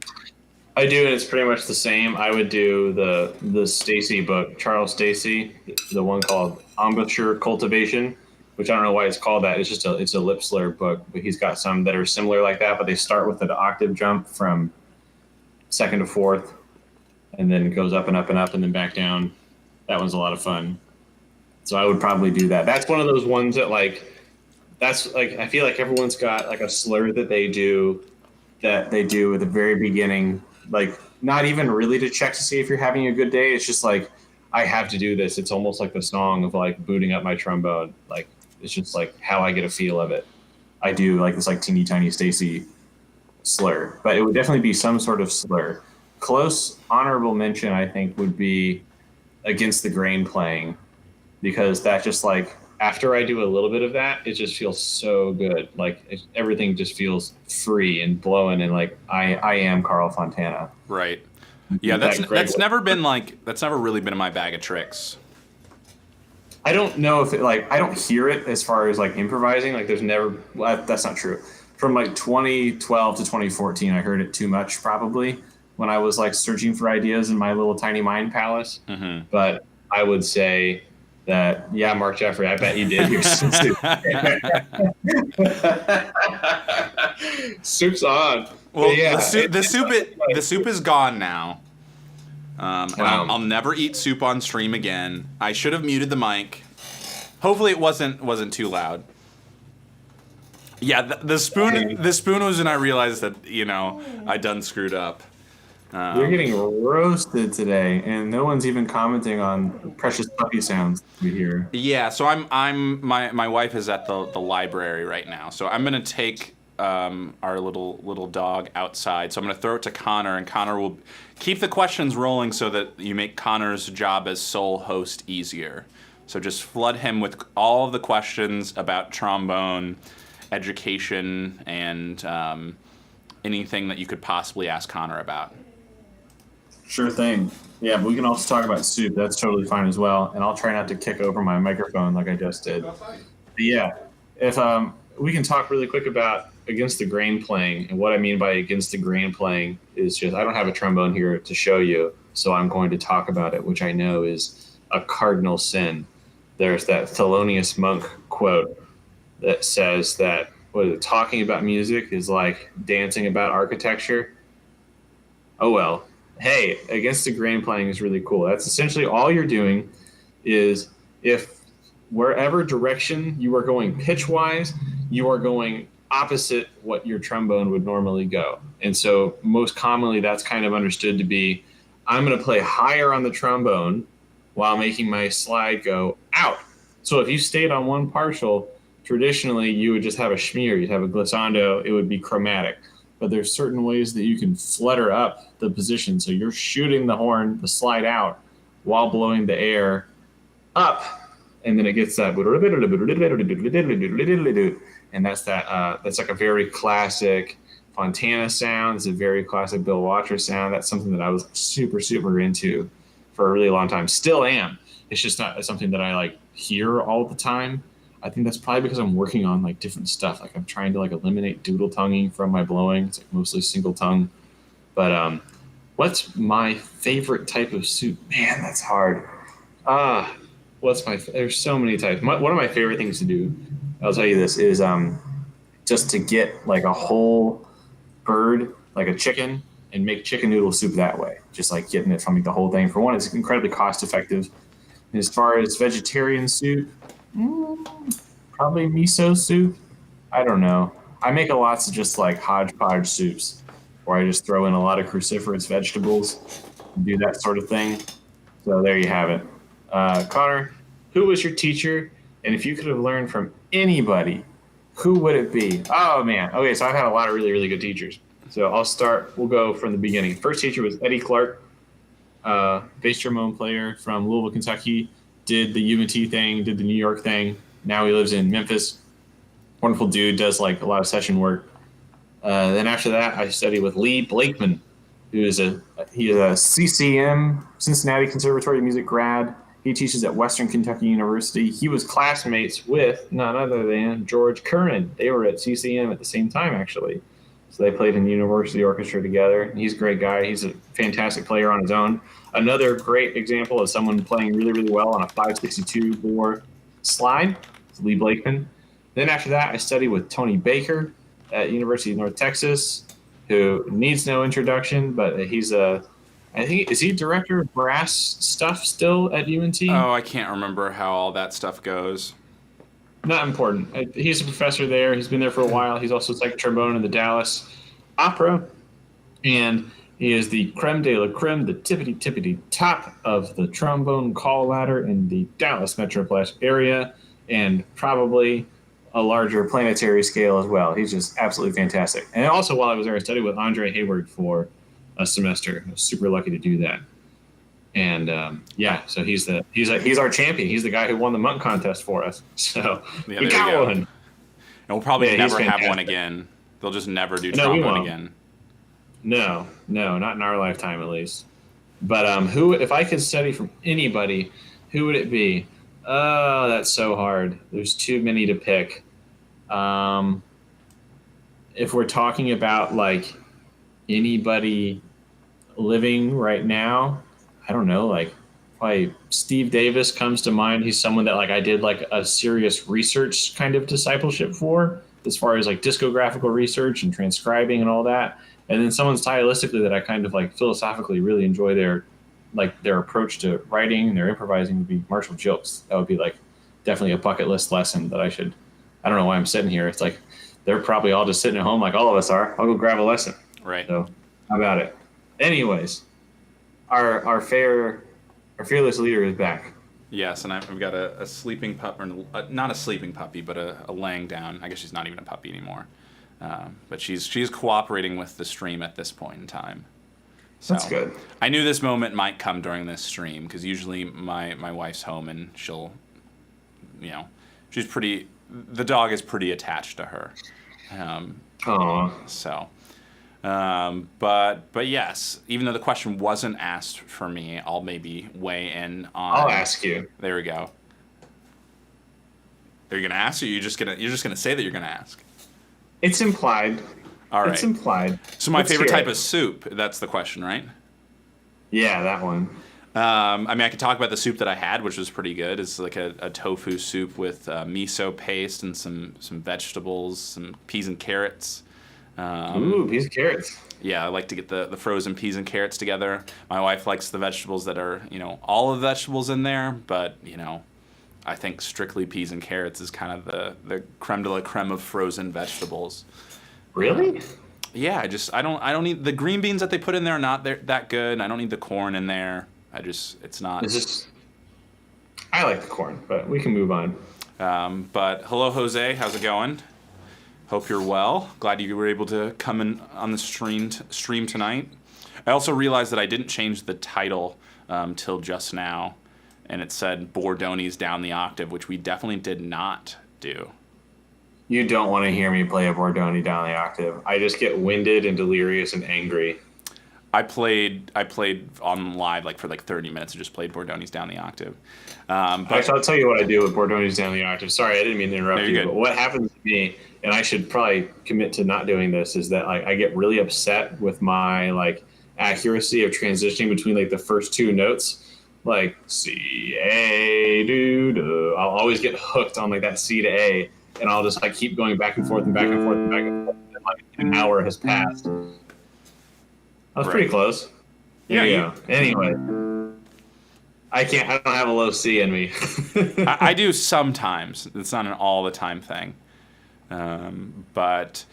I do, and it's pretty much the same. I would do the Stacy book, Charles Stacy, the one called Embouchure Cultivation, which I don't know why it's called that. It's a lip slur book, but he's got some that are similar like that, but they start with an octave jump from second to fourth, and then it goes up and up and up and then back down. That one's a lot of fun. So I would probably do that. That's one of those ones that I feel like everyone's got like a slur that they do at the very beginning, like not even really to check to see if you're having a good day. It's just like, I have to do this. It's almost like the song of like booting up my trombone. Like, it's just like how I get a feel of it. I do like this like teeny tiny Stacy slur, but it would definitely be some sort of slur. Close honorable mention, I think, would be Against the Grain playing, because that just like, after I do a little bit of that, it just feels so good. Like everything just feels free and blowing, and like I am Carl Fontana. Right. Yeah, that's never really been in my bag of tricks. I don't know if I don't hear it as far as like improvising. Like there's never, that's not true. From like 2012 to 2014, I heard it too much probably when I was like searching for ideas in my little tiny mind palace. Mm-hmm. But I would say that, yeah, Mark Jeffrey, I bet you did hear some soup. Soup's on. Well, yeah, the soup is gone now. And I'll never eat soup on stream again. I should have muted the mic. Hopefully it wasn't too loud. Yeah, the spoon was when I realized that I done screwed up. You're getting roasted today, and no one's even commenting on precious puppy sounds we hear. Yeah, so my wife is at the library right now, so I'm gonna take our little dog outside. So I'm gonna throw it to Connor, and Connor will keep the questions rolling so that you make Connor's job as sole host easier. So just flood him with all of the questions about trombone, education, and anything that you could possibly ask Connor about. Sure thing. Yeah, but we can also talk about soup. That's totally fine as well. And I'll try not to kick over my microphone like I just did. But yeah, if we can talk really quick about Against the Grain playing. And what I mean by Against the Grain playing is just, I don't have a trombone here to show you, so I'm going to talk about it, which I know is a cardinal sin. There's that Thelonious Monk quote that says that talking about music is like dancing about architecture. Oh well. Hey, against the grain playing is really cool. That's essentially all you're doing is if wherever direction you are going pitch wise, you are going opposite what your trombone would normally go. And so most commonly that's kind of understood to be I'm going to play higher on the trombone while making my slide go out. So if you stayed on one partial, traditionally you would just have a schmear, you'd have a glissando, it would be chromatic. But there's certain ways that you can flutter up the position. So you're shooting the horn, the slide out, while blowing the air up, and then it gets that, and that's like a very classic Fontana sound. It's a very classic Bill Watcher sound. That's something that I was super super into for a really long time. Still am. It's just not something that I like hear all the time. I think that's probably because I'm working on like different stuff. Like I'm trying to like eliminate doodle tonguing from my blowing. It's like mostly single tongue. But what's my favorite type of soup? Man, that's hard. Ah, there's so many types. One of my favorite things to do, I'll tell you this, is just to get like a whole bird, like a chicken, and make chicken noodle soup that way. Just like getting it from the whole thing. For one, it's incredibly cost effective. And as far as vegetarian soup, probably miso soup. I don't know. I make a lots of just like hodgepodge soups where I just throw in a lot of cruciferous vegetables and do that sort of thing. So there you have it. Connor, who was your teacher? And if you could have learned from anybody, who would it be? Oh, man. Okay, so I've had a lot of really, really good teachers. So we'll go from the beginning. First teacher was Eddie Clark, bass trombone player from Louisville, Kentucky, did the UNT thing, did the New York thing. Now he lives in Memphis. Wonderful dude, does like a lot of session work. Then after that, I studied with Lee Blakeman, who is a CCM, Cincinnati Conservatory of Music grad. He teaches at Western Kentucky University. He was classmates with none other than George Curran. They were at CCM at the same time, actually. So they played in the university orchestra together. He's a great guy. He's a fantastic player on his own. Another great example of someone playing really, really well on a 562 bore slide is Lee Blakeman. Then after that, I studied with Tony Baker at University of North Texas, who needs no introduction, but is he director of brass stuff still at UNT? Oh, I can't remember how all that stuff goes. Not important. He's a professor there. He's been there for a while. He's also second trombone in the Dallas Opera, and he is the creme de la creme, the tippity top of the trombone call ladder in the Dallas Metroplex area, and probably a larger planetary scale as well. He's just absolutely fantastic. And also, while I was there, I studied with Andre Hayward for a semester. I was super lucky to do that. And so he's our champion. He's the guy who won the monk contest for us. So Yeah, we got one. And we'll probably he's never have fantastic. one again. They'll just never do No, we trombone won't. again. No, not in our lifetime at least. But if I could study from anybody, who would it be? Oh, that's so hard. There's too many to pick. If we're talking about like anybody living right now, I don't know, like probably Steve Davis comes to mind. He's someone that like I did like a serious research kind of discipleship for, as far as like discographical research and transcribing and all that. And then someone stylistically that I kind of like philosophically really enjoy their approach to writing and their improvising would be Marshall Jilks. That would be like definitely a bucket list lesson that I don't know why I'm sitting here. It's like they're probably all just sitting at home like all of us are. I'll go grab a lesson. Right. So how about it? Anyways, our fearless leader is back. Yes, and I've got a sleeping pup, or not a sleeping puppy, but a laying down. I guess she's not even a puppy anymore. But she's cooperating with the stream at this point in time. So, That's good. I knew this moment might come during this stream because usually my wife's home and she'll, the dog is pretty attached to her. So, but yes, even though the question wasn't asked for me, I'll maybe weigh in on. I'll ask you. There we go. Are you gonna ask, or you're just gonna say that you're gonna ask? It's implied. All right. It's implied. So my Let's favorite hear type it. of soup. That's the question, right? Yeah, that one. I mean, I could talk about the soup that I had, which was pretty good. It's like a tofu soup with miso paste and some vegetables, some peas and carrots. Ooh, piece of carrots. Yeah, I like to get the frozen peas and carrots together. My wife likes the vegetables that are, all of the vegetables in there, but, I think strictly peas and carrots is kind of the creme de la creme of frozen vegetables. Really? Yeah, I don't need the green beans that they put in there are not that good. I don't need the corn in there. It's not. It's just I like the corn, but we can move on. But hello, Jose. How's it going? Hope you're well. Glad you were able to come in on the stream tonight. I also realized that I didn't change the title till just now, and it said Bordoni's Down the Octave, which we definitely did not do. You don't want to hear me play a Bordoni down the octave. I just get winded and delirious and angry. I played on live for 30 minutes. I just played Bordoni's Down the Octave. But Actually, I'll tell you what I do with Bordoni's down the octave. Sorry, I didn't mean to interrupt you're you. good. But what happens to me, and I should probably commit to not doing this, is that I get really upset with my accuracy of transitioning between the first two notes, like C A do do. I'll always get hooked on that C to A, and I'll just keep going back and forth and back and forth and back and forth. And an hour has passed. I was pretty close. Yeah. Anyway, I don't have a low C in me. I do sometimes. It's not an all the time thing. But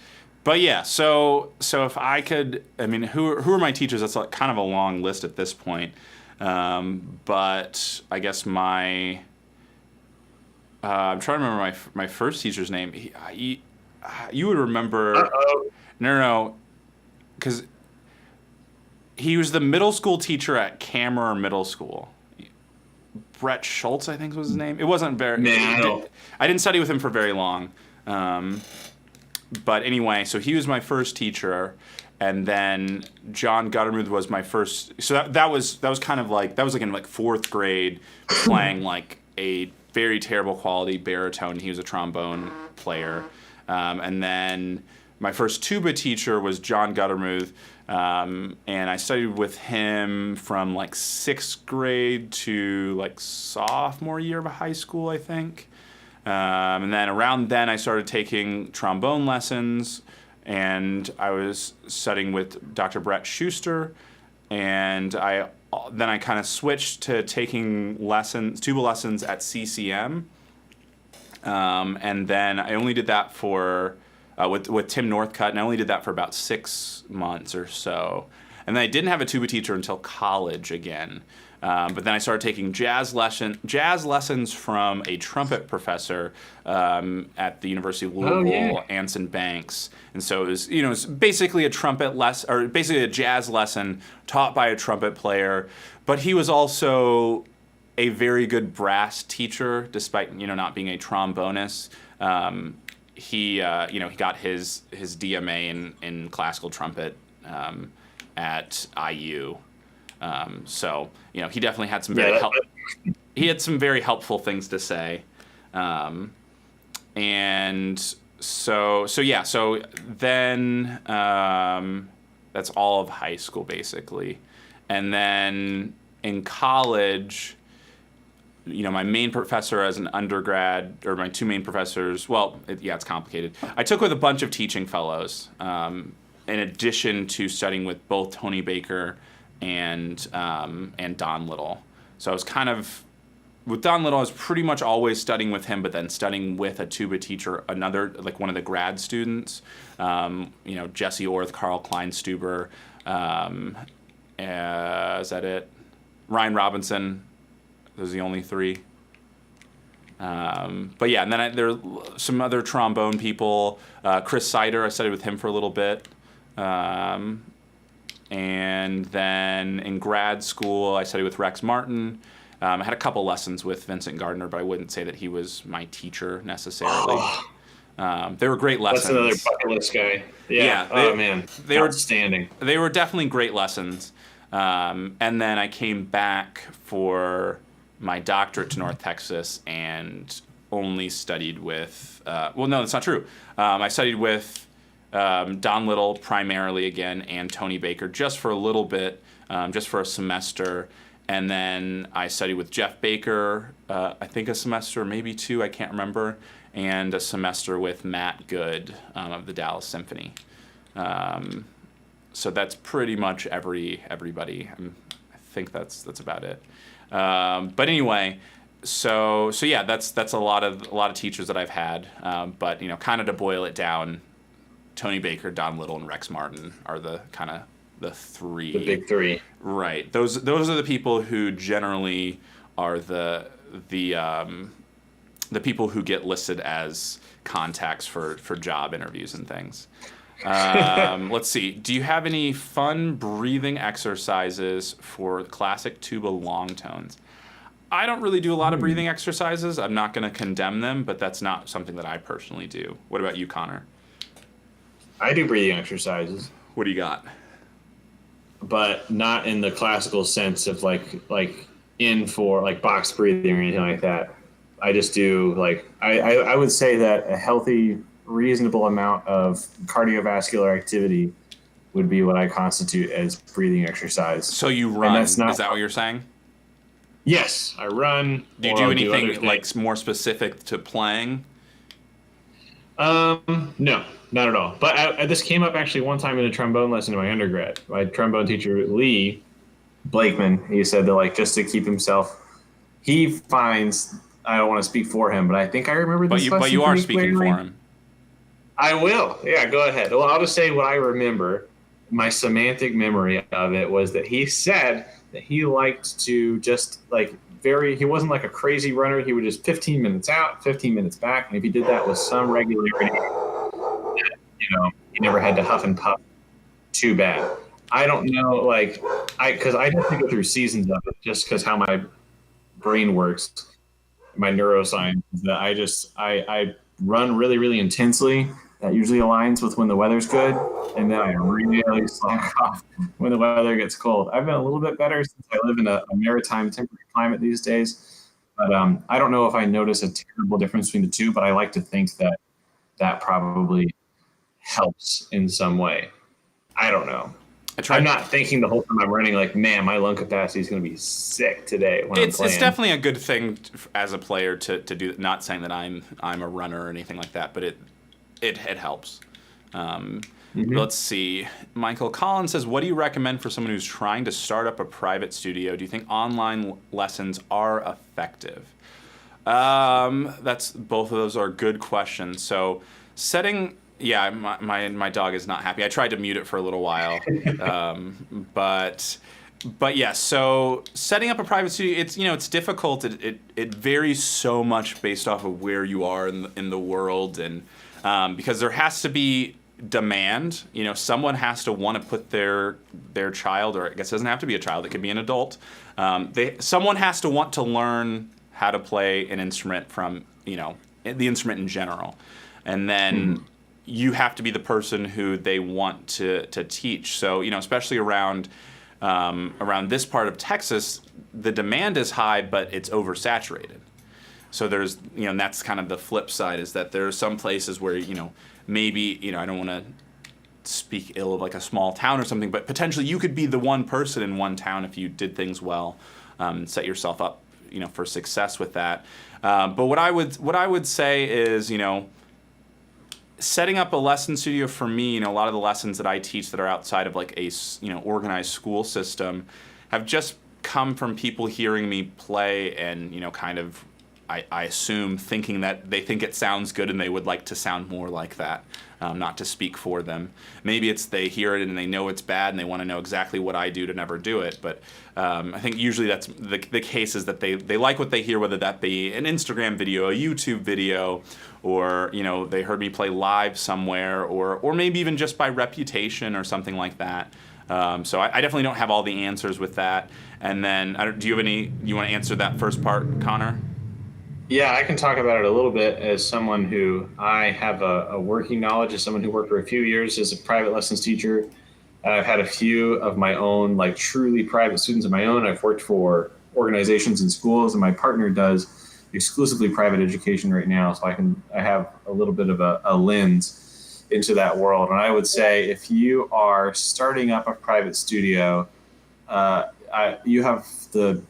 yeah. So if I could, I mean, who are my teachers? That's kind of a long list at this point. But I guess I'm trying to remember my first teacher's name. You would remember. Uh-oh. No, because he was the middle school teacher at Kammerer Middle School. Brett Schultz, I think was his name. It wasn't very. I didn't study with him for very long. But anyway, so he was my first teacher, and then John Guttermuth was my first. So that was kind of that was in fourth grade, playing a very terrible quality baritone. He was a trombone player, and then my first tuba teacher was John Guttermuth. And I studied with him from sixth grade to sophomore year of high school, I think. And then around then I started taking trombone lessons, and I was studying with Dr. Brett Schuster, and then I kind of switched to taking tuba lessons at CCM. And then I only did that for with Tim Northcutt, and I only did that for about 6 months or so. And then I didn't have a tuba teacher until college again. But then I started taking jazz lessons from a trumpet professor at the University of Louisville, Anson Banks. And so it was basically a basically a jazz lesson taught by a trumpet player. But he was also a very good brass teacher, despite not being a trombonist. He got his DMA in classical trumpet at IU. So he definitely had some he had some very helpful things to say. And so then that's all of high school basically. And then in college, my main professor as an undergrad, or my two main professors, it's complicated. I took with a bunch of teaching fellows, in addition to studying with both Tony Baker and Don Little. So I was with Don Little, I was pretty much always studying with him, but then studying with a tuba teacher, another, one of the grad students, Jesse Orth, Carl Kleinstuber, is that it? Ryan Robinson. Those are the only three. But yeah, and then there are some other trombone people. Chris Sider, I studied with him for a little bit. And then in grad school, I studied with Rex Martin. I had a couple lessons with Vincent Gardner, but I wouldn't say that he was my teacher necessarily. They were great lessons. That's another bucket list guy. Yeah. Man. They outstanding. They were definitely great lessons. And then I came back for my doctorate to North Texas and only studied with, no, that's not true. I studied with Don Little primarily again, and Tony Baker just for a little bit, just for a semester. And then I studied with Jeff Baker, I think a semester, maybe 2, I can't remember, and a semester with Matt Good of the Dallas Symphony. So that's pretty much everybody. I think that's about it. But anyway, so yeah, that's a lot of teachers that I've had. But kind of to boil it down, Tony Baker, Don Little, and Rex Martin are the kind of the three. The big three. Right. Those are the people who generally are the people who get listed as contacts for job interviews and things. Let's see. Do you have any fun breathing exercises for classic tuba long tones? I don't really do a lot of breathing exercises. I'm not going to condemn them, but that's not something that I personally do. What about you, Connor? I do breathing exercises. What do you got? But not in the classical sense of like in for like box breathing or anything like that. I just do like I would say that a healthy, reasonable amount of cardiovascular activity would be what I constitute as breathing exercise. So you run? Is that what you're saying? Yes, I run. Do you do anything like more specific to playing? No, not at all. But this came up actually one time in a trombone lesson in my undergrad. My trombone teacher, Lee Blakeman, he said that like just to keep himself, he finds, I don't want to speak for him, but I think I remember this. But you are speaking for him. I will. Yeah, go ahead. Well, I'll just say what I remember. My semantic memory of it was that he said that he liked to just like he wasn't like a crazy runner. He would just 15 minutes out, 15 minutes back. And if he did that with some regularity, he never had to huff and puff too bad. I don't know, because I have to go through seasons of it just because how my brain works, my neuroscience, that I run really, really intensely. That usually aligns with when the weather's good, and then I really slack off when the weather gets cold. I've been a little bit better since I live in a maritime temperate climate these days, but I don't know if I notice a terrible difference between the two, but I like to think that probably helps in some way. I don't know. I'm not thinking the whole time I'm running like, man, my lung capacity is going to be sick today when I'm playing. It's definitely a good thing as a player to do. Not saying that I'm a runner or anything like that, but it helps. Let's see. Michael Collins says, what do you recommend for someone who's trying to start up a private studio? Do you think online lessons are effective? Both of those are good questions. So setting... Yeah, my dog is not happy. I tried to mute it for a little while, but yeah. So setting up a private studio, it's difficult. It varies so much based off of where you are in the world, and because there has to be demand. Someone has to want to put their child, or I guess it doesn't have to be a child. It could be an adult. Someone has to want to learn how to play an instrument from the instrument in general, and then. You have to be the person who they want to teach. So, especially around this part of Texas, the demand is high, but it's oversaturated. So there's, and that's kind of the flip side, is that there are some places where, maybe, I don't want to speak ill of like a small town or something, but potentially you could be the one person in one town if you did things well, set yourself up, for success with that. But what I would say is, setting up a lesson studio for me, a lot of the lessons that I teach that are outside of like a, organized school system have just come from people hearing me play and, kind of, I assume, thinking that they think it sounds good and they would like to sound more like that, not to speak for them. Maybe it's they hear it and they know it's bad and they want to know exactly what I do to never do it. But I think usually that's the case, is that they like what they hear, whether that be an Instagram video, a YouTube video, or they heard me play live somewhere, or maybe even just by reputation or something like that. So I definitely don't have all the answers with that. And then, do you have you want to answer that first part, Connor? Yeah, I can talk about it a little bit as someone who I have a working knowledge, as someone who worked for a few years as a private lessons teacher. I've had a few of my own, like truly private students of my own. I've worked for organizations and schools, and my partner does exclusively private education right now. So I have a little bit of a lens into that world. And I would say if you are starting up a private studio, you have the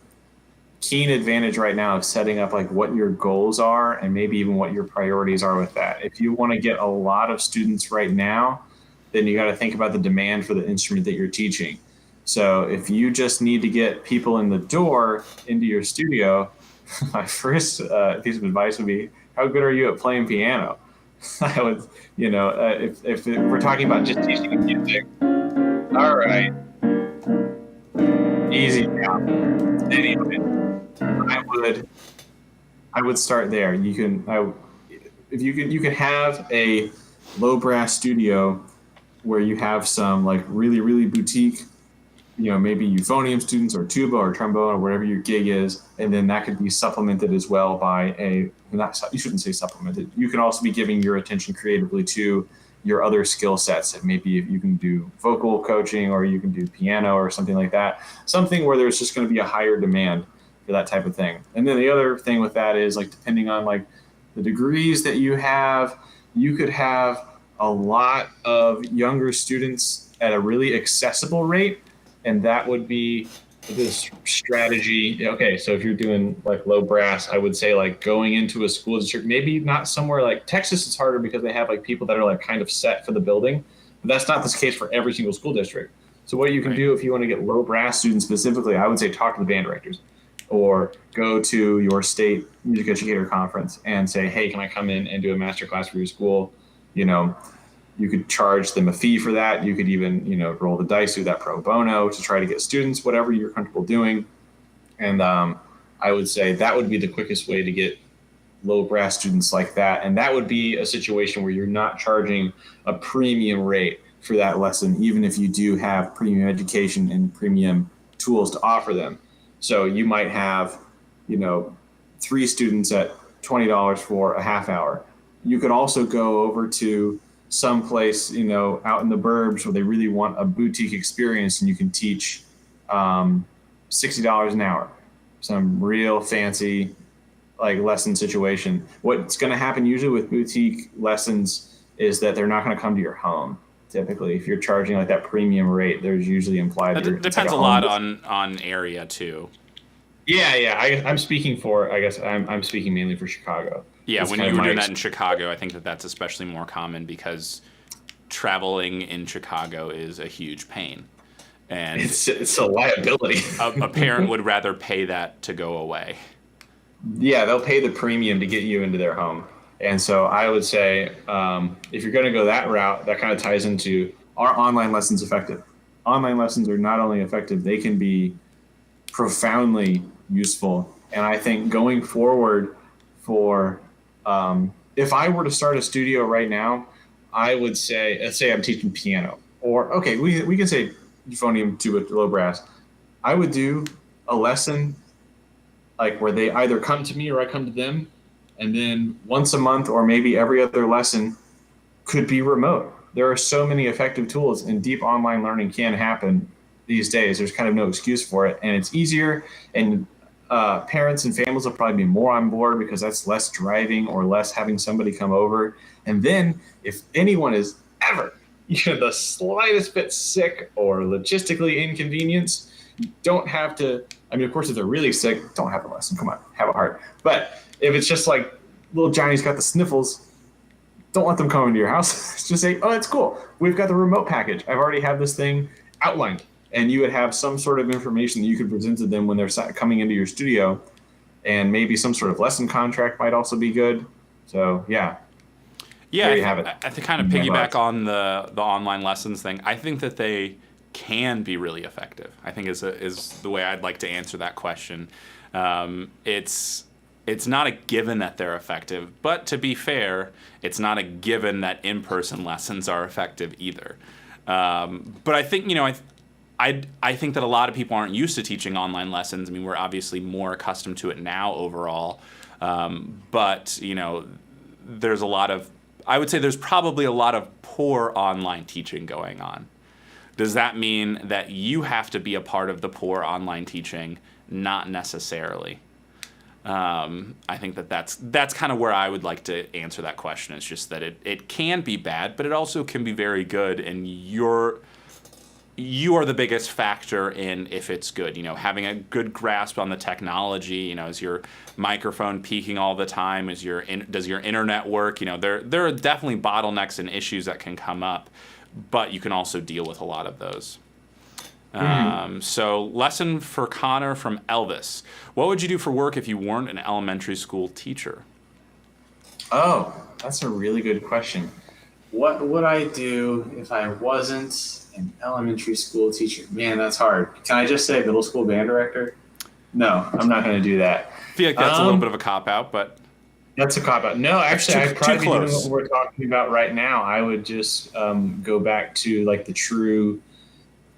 keen advantage right now of setting up like what your goals are and maybe even what your priorities are with that. If you want to get a lot of students right now, then you got to think about the demand for the instrument that you're teaching. So if you just need to get people in the door into your studio, my first piece of advice would be, how good are you at playing piano? I would, if we're talking about just teaching music, all right, easy now. Anyway, I would start there. If you can have a low brass studio where you have some like really really boutique, maybe euphonium students or tuba or trombone or whatever your gig is, and then that could be supplemented as well by you shouldn't say supplemented. You can also be giving your attention creatively to your other skill sets, and maybe if you can do vocal coaching or you can do piano or something like that, something where there's just going to be a higher demand for that type of thing. And then the other thing with that is like depending on like the degrees that you have, you could have a lot of younger students at a really accessible rate, and that would be this strategy. Okay, so if you're doing like low brass, I would say like going into a school district, maybe not somewhere like Texas. It's harder because they have like people that are like kind of set for the building, but that's not the case for every single school district. So what you can do if you want to get low brass students specifically, I would say talk to the band directors or go to your state music educator conference and say, hey, can I come in and do a master class for your school? You could charge them a fee for that. You could even, roll the dice, do that pro bono to try to get students, whatever you're comfortable doing. And I would say that would be the quickest way to get low brass students like that. And that would be a situation where you're not charging a premium rate for that lesson, even if you do have premium education and premium tools to offer them. So you might have, 3 students at $20 for a half hour. You could also go over to someplace, out in the burbs where they really want a boutique experience, and you can teach $60 an hour, some real fancy like lesson situation. What's going to happen usually with boutique lessons is that they're not going to come to your home. Typically, if you're charging like that premium rate, there's usually implied. It depends like a lot on area too. Yeah. I'm speaking for. I guess I'm speaking mainly for Chicago. Yeah, when you were doing that in Chicago, I think that's especially more common because traveling in Chicago is a huge pain, and it's a liability. a parent would rather pay that to go away. Yeah, they'll pay the premium to get you into their home. And so I would say if you're going to go that route, that kind of ties into, are online lessons effective? Online lessons are not only effective, they can be profoundly useful. And I think going forward if I were to start a studio right now, I would say, let's say I'm teaching piano, or okay, we can say euphonium, tuba, low brass. I would do a lesson like where they either come to me or I come to them, and then once a month or maybe every other lesson could be remote. There are so many effective tools, and deep online learning can happen these days. There's kind of no excuse for it, and it's easier, and parents and families will probably be more on board because that's less driving or less having somebody come over. And then if anyone is ever the slightest bit sick or logistically inconvenienced, you don't have to, of course, if they're really sick, don't have a lesson. Come on, have a heart. But if it's just like little Johnny's got the sniffles, don't let them come into your house. Just say, oh, it's cool. We've got the remote package. I've already have this thing outlined. And you would have some sort of information that you could present to them when they're coming into your studio, and maybe some sort of lesson contract might also be good. So yeah, there you have it. I kind of piggyback on the online lessons thing. I think that they can be really effective. I think is the way I'd like to answer that question. It's not a given that they're effective, but to be fair, it's not a given that in-person lessons are effective either. But I think I think that a lot of people aren't used to teaching online lessons. We're obviously more accustomed to it now overall. But, there's I would say there's probably a lot of poor online teaching going on. Does that mean that you have to be a part of the poor online teaching? Not necessarily. I think that's kind of where I would like to answer that question. It's just that it can be bad, but it also can be very good, and you are the biggest factor in if it's good. Having a good grasp on the technology. Is your microphone peaking all the time? Does your internet work? There are definitely bottlenecks and issues that can come up, but you can also deal with a lot of those. So, lesson for Connor from Elvis. What would you do for work if you weren't an elementary school teacher? Oh, that's a really good question. What would I do if I wasn't an elementary school teacher? Man, that's hard. Can I just say middle school band director? No, I'm not going to do that. I feel like that's a little bit of a cop-out, but... That's a cop-out. No, actually, I'd probably be doing close. what we're talking about right now. I would just go back to like the true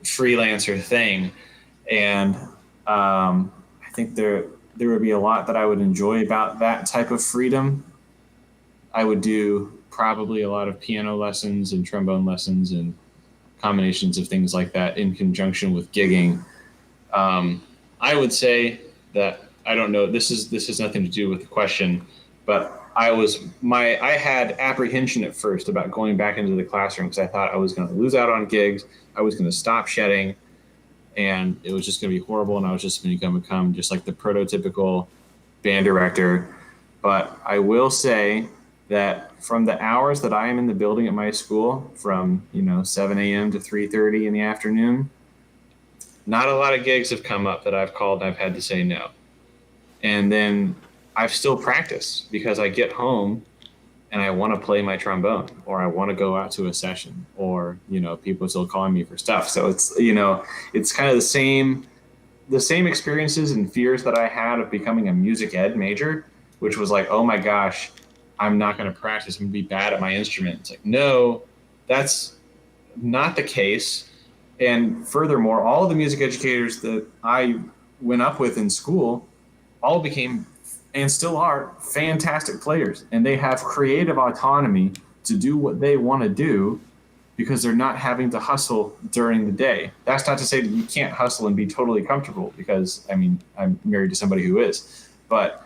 freelancer thing. And I think there would be a lot that I would enjoy about that type of freedom. I would do probably a lot of piano lessons and trombone lessons and combinations of things like that in conjunction with gigging. I would say that, I don't know, this has nothing to do with the question, but I had apprehension at first about going back into the classroom because I thought I was going to lose out on gigs. I was going to stop shedding, and it was just going to be horrible, and I was just going to become just like the prototypical band director. But I will say that from the hours that I am in the building at my school, from 7 a.m. to 3:30 in the afternoon, not a lot of gigs have come up that I've called and I've had to say no. And then I've still practiced because I get home and I want to play my trombone, or I want to go out to a session, or people still calling me for stuff. So it's it's kind of the same experiences and fears that I had of becoming a music ed major, which was like, oh my gosh, I'm not going to practice. I'm going to be bad at my instrument. It's like, no, that's not the case. And furthermore, all of the music educators that I went up with in school all became, and still are, fantastic players. And they have creative autonomy to do what they want to do because they're not having to hustle during the day. That's not to say that you can't hustle and be totally comfortable, because, I'm married to somebody who is. But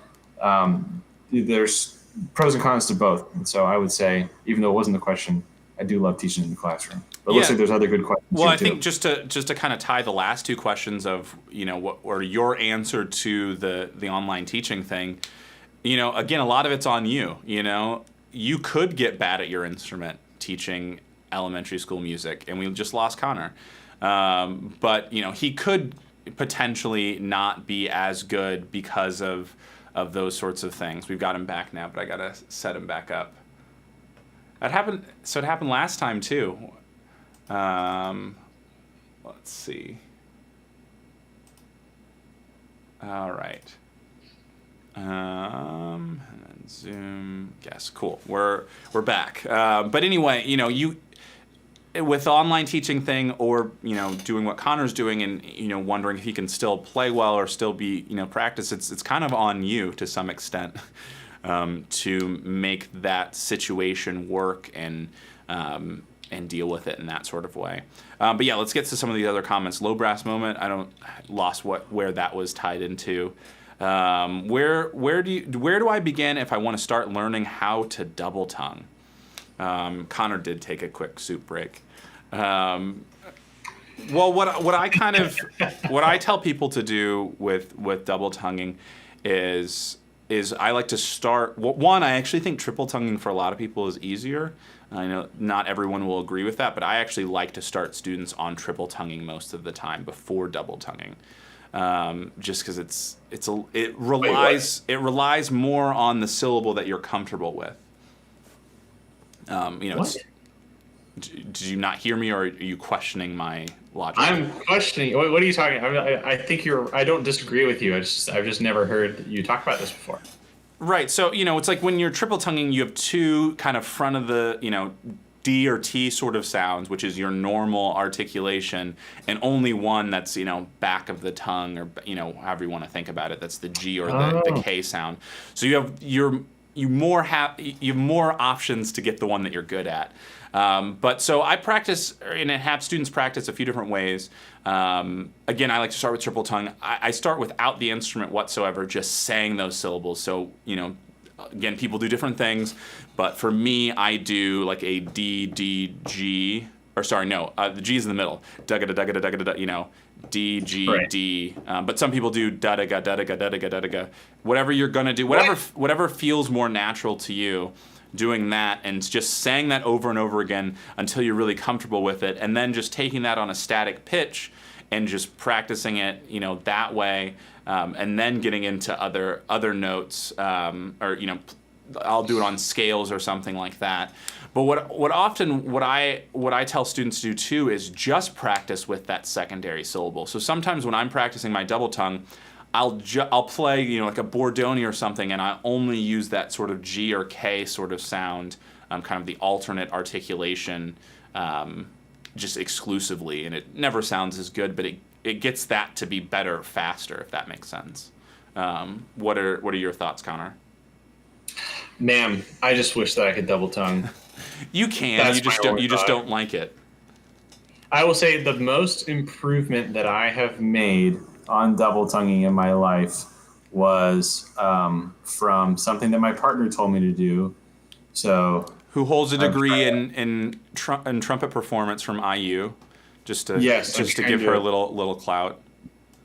there's pros and cons to both. And so I would say, even though it wasn't the question, I do love teaching in the classroom. But it looks like there's other good questions. Well, I think just to kind of tie the last two questions of, what or your answer to the online teaching thing, again, a lot of it's on you. You could get bad at your instrument teaching elementary school music, and we just lost Connor. But he could potentially not be as good because of those sorts of things. We've got him back now, but I gotta set him back up. That happened. So it happened last time too. Let's see. All right. And then Zoom. Yes, cool. We're back. But anyway, you with the online teaching thing, or doing what Connor's doing, and wondering if he can still play well or still be practice. It's kind of on you to some extent to make that situation work and deal with it in that sort of way. But yeah, let's get to some of the other comments. Low brass moment. I lost where that was tied into. Where do I begin if I want to start learning how to double tongue? Connor did take a quick soup break. Well, what I tell people to do with double tonguing is I like to start. One, I actually think triple tonguing for a lot of people is easier. I know not everyone will agree with that, but I actually like to start students on triple tonguing most of the time before double tonguing. Just because it relies more on the syllable that you're comfortable with. Did you not hear me, or are you questioning my logic? I'm questioning. What are you talking about? I think I don't disagree with you. I've just never heard you talk about this before. Right. So, it's like when you're triple tonguing, you have two kind of front of the, D or T sort of sounds, which is your normal articulation, and only one that's, back of the tongue, or, however you want to think about it. That's the G or the K sound. So you have you have more options to get the one that you're good at. But so I practice, and have students practice a few different ways. Again, I like to start with triple tongue. I start without the instrument whatsoever, just saying those syllables. So, again, people do different things, but for me, I do like a D, D, G, or sorry, no, the G is in the middle. Da da da da da da, you know, D G Right. D. But some people do da da ga da da ga da da ga da da ga. Whatever you're gonna do, whatever feels more natural to you, doing that and just saying that over and over again until you're really comfortable with it, and then just taking that on a static pitch and just practicing it, you know, that way, and then getting into other notes, or you know, I'll do it on scales or something like that. But what I tell students to do too is just practice with that secondary syllable. So sometimes when I'm practicing my double tongue, I'll play, you know, like a Bordoni or something, and I only use that sort of G or K sort of sound, kind of the alternate articulation, just exclusively, and it never sounds as good, but it gets that to be better faster, if that makes sense. What are your thoughts, Connor? Man, I just wish that I could double tongue. You can. That's You just my only thought. don't like it. I will say the most improvement that I have made on double tonguing in my life was from something that my partner told me to do. So Who holds a I'm degree trying- in trumpet performance from IU, just to Yes, I'm just to trying give her a to- little clout.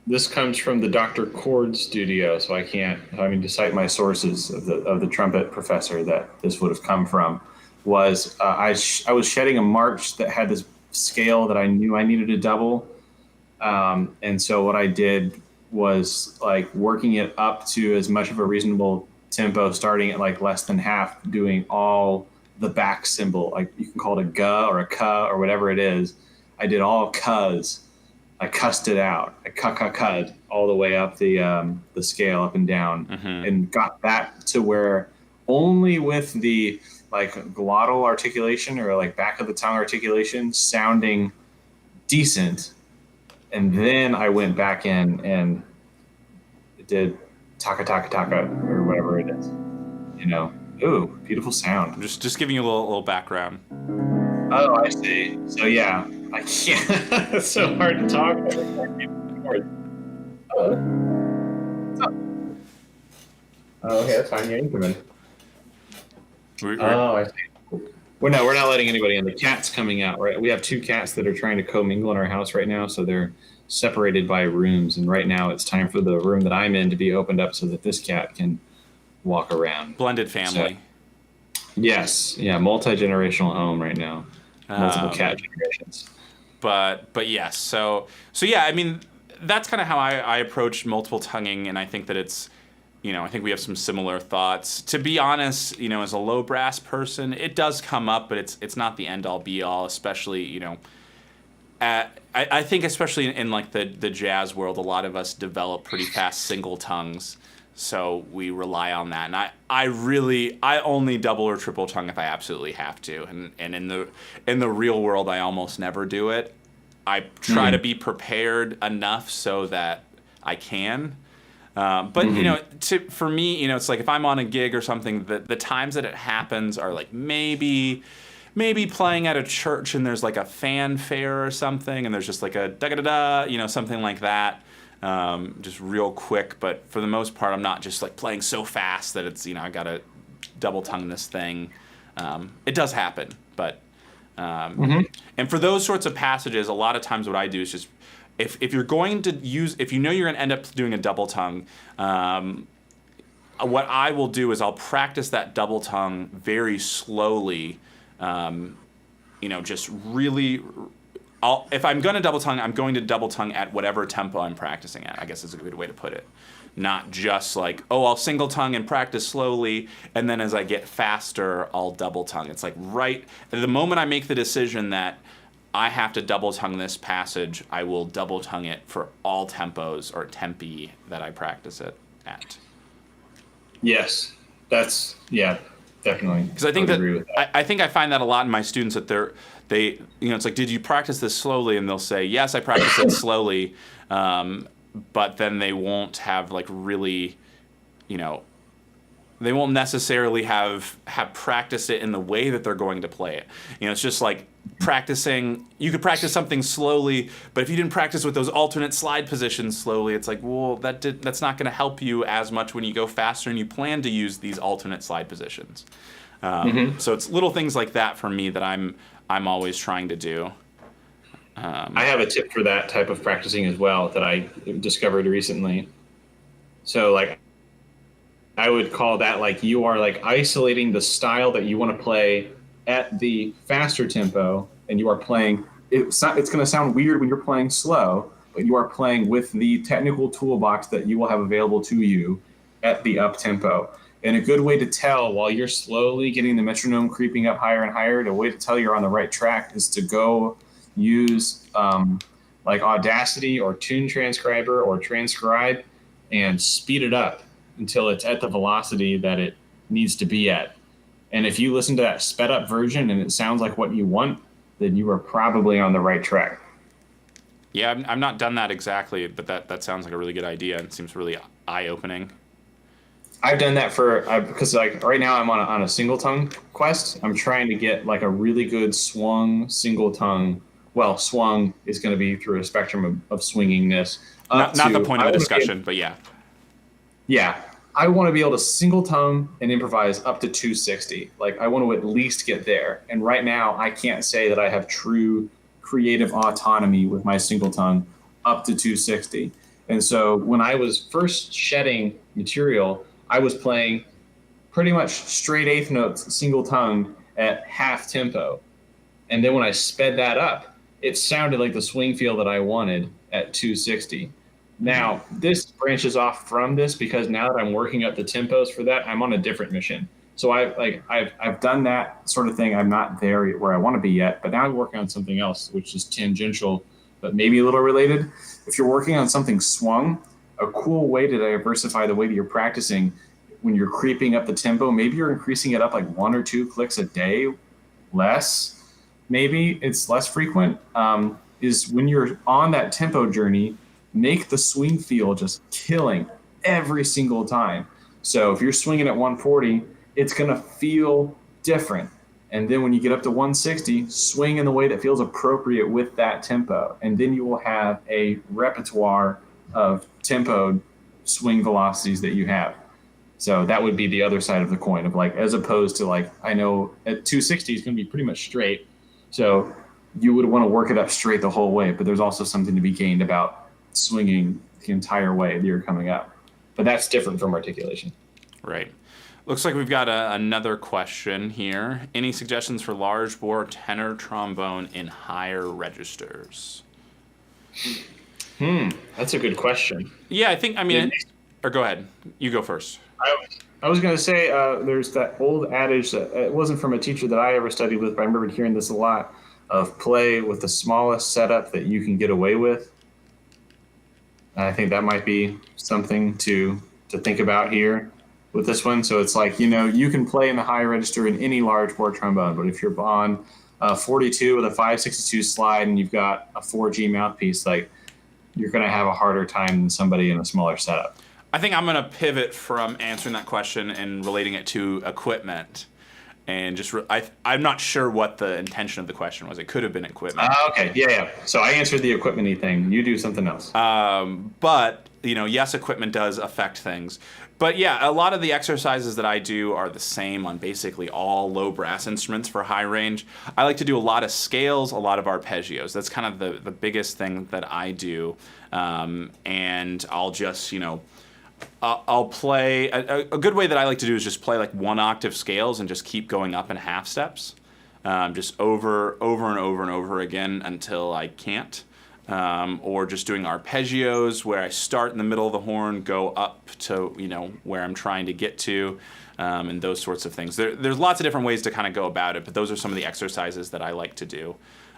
this comes from the Dr. Cord studio, so I can't having to cite my sources of the trumpet professor that this would have come from. Was I was shedding a march that had this scale that I knew I needed to double, and so what I did was like working it up to as much of a reasonable tempo, starting at like less than half, doing all the back symbol, like you can call it a ga or a ka or whatever it is. I did all kas. I cussed it out. I cut all the way up the scale, up and down, and got that to where only with the like glottal articulation or like back of the tongue articulation sounding decent, and then I went back in and did taka taka taka or whatever it is. You know, ooh, beautiful sound. Just giving you a little background. Oh, I see. So yeah, I can't. It's so hard to talk. Oh, okay, that's fine. Yeah, you come in. Oh, I see. Well, no, we're not letting anybody in. The cat's coming out, right? We have two cats that are trying to commingle in our house right now, so they're separated by rooms. And right now, it's time for the room that I'm in to be opened up so that this cat can walk around. Blended family. Yes, yeah, multi-generational home right now. Multiple cat generations. But yes, so yeah, I mean, that's kind of how I approach multiple tonguing, and I think that it's, you know, I think we have some similar thoughts. To be honest, you know, as a low brass person, it does come up, but it's not the end all be all, especially, you know, I think especially in like the jazz world, a lot of us develop pretty fast single tongues, so we rely on that. And I only double or triple tongue if I absolutely have to, and in the real world, I almost never do it. I try to be prepared enough so that I can. But you know, for me, you know, it's like if I'm on a gig or something, the times that it happens are like maybe playing at a church and there's like a fanfare or something, and there's just like a da da da, you know, something like that, just real quick. But for the most part, I'm not just like playing so fast that it's, you know, I gotta double tongue this thing. It does happen, but and for those sorts of passages, a lot of times what I do is just, if you're going to if you know you're going to end up doing a double tongue, what I will do is I'll practice that double tongue very slowly, you know, just really, if I'm going to double tongue, I'm going to double tongue at whatever tempo I'm practicing at, I guess is a good way to put it. Not just like, oh, I'll single tongue and practice slowly, and then as I get faster, I'll double tongue. It's like right at the moment I make the decision that I have to double tongue this passage, I will double tongue it for all tempos or tempi that I practice it at. Yes, that's, yeah, definitely. Because I think I think I find that a lot in my students, that they you know, it's like, did you practice this slowly? And they'll say, yes, I practiced it slowly, but then they won't have like really, you know, they won't necessarily have practiced it in the way that they're going to play it. You know, it's just like practicing. You could practice something slowly, but if you didn't practice with those alternate slide positions slowly, it's like, well, that's not going to help you as much when you go faster and you plan to use these alternate slide positions. So it's little things like that for me that I'm always trying to do. I have a tip for that type of practicing as well that I discovered recently. So like I would call that like you are like isolating the style that you want to play at the faster tempo, and you are playing. It's going to sound weird when you're playing slow, but you are playing with the technical toolbox that you will have available to you at the up tempo. And a good way to tell while you're slowly getting the metronome creeping up higher and higher, the way to tell you're on the right track is to go use like Audacity or Tune Transcriber or Transcribe and speed it up until it's at the velocity that it needs to be at. And if you listen to that sped up version and it sounds like what you want, then you are probably on the right track. Yeah, I've not done that exactly, but that sounds like a really good idea and seems really eye-opening. I've done that because like right now I'm on a single tongue quest. I'm trying to get like a really good swung single tongue. Well, swung is going to be through a spectrum of swingingness. Not the point of the discussion, but yeah. Yeah, I want to be able to single tongue and improvise up to 260. Like I want to at least get there. And right now I can't say that I have true creative autonomy with my single tongue up to 260. And so when I was first shedding material, I was playing pretty much straight eighth notes, single tongued at half tempo. And then when I sped that up, it sounded like the swing feel that I wanted at 260. Now, this branches off from this because now that I'm working up the tempos for that, I'm on a different mission. So I've done that sort of thing. I'm not there where I want to be yet, but now I'm working on something else, which is tangential, but maybe a little related. If you're working on something swung, a cool way to diversify the way that you're practicing when you're creeping up the tempo, maybe you're increasing it up like 1 or 2 clicks a day, less, maybe it's less frequent, is when you're on that tempo journey, make the swing feel just killing every single time. So if you're swinging at 140, it's going to feel different. And then when you get up to 160, swing in the way that feels appropriate with that tempo. And then you will have a repertoire of tempoed swing velocities that you have. So that would be the other side of the coin of like, as opposed to like, I know at 260 is going to be pretty much straight. So you would want to work it up straight the whole way, but there's also something to be gained about swinging the entire way that you're coming up. But that's different from articulation. Right. Looks like we've got another question here. Any suggestions for large bore tenor trombone in higher registers? That's a good question. Yeah, I mean, or go ahead. You go first. I was going to say there's that old adage that it wasn't from a teacher that I ever studied with, but I remember hearing this a lot, of play with the smallest setup that you can get away with. And I think that might be something to think about here with this one. So it's like, you can play in the high register in any large bore trombone, but if you're on 42 with a 562 slide and you've got a 4G mouthpiece, like you're going to have a harder time than somebody in a smaller setup. I think I'm going to pivot from answering that question and relating it to equipment. And just, I'm not sure what the intention of the question was. It could have been equipment. Okay, yeah. So I answered the equipment-y thing. You do something else. But, yes, equipment does affect things. But yeah, a lot of the exercises that I do are the same on basically all low brass instruments for high range. I like to do a lot of scales, a lot of arpeggios. That's kind of the biggest thing that I do. And I'll just, I'll play a good way that I like to do is just play like 1 octave scales and just keep going up in half steps, just over and over and over again until I can't, or just doing arpeggios where I start in the middle of the horn, go up to where I'm trying to get to, and those sorts of things. There's lots of different ways to kind of go about it, but those are some of the exercises that I like to do.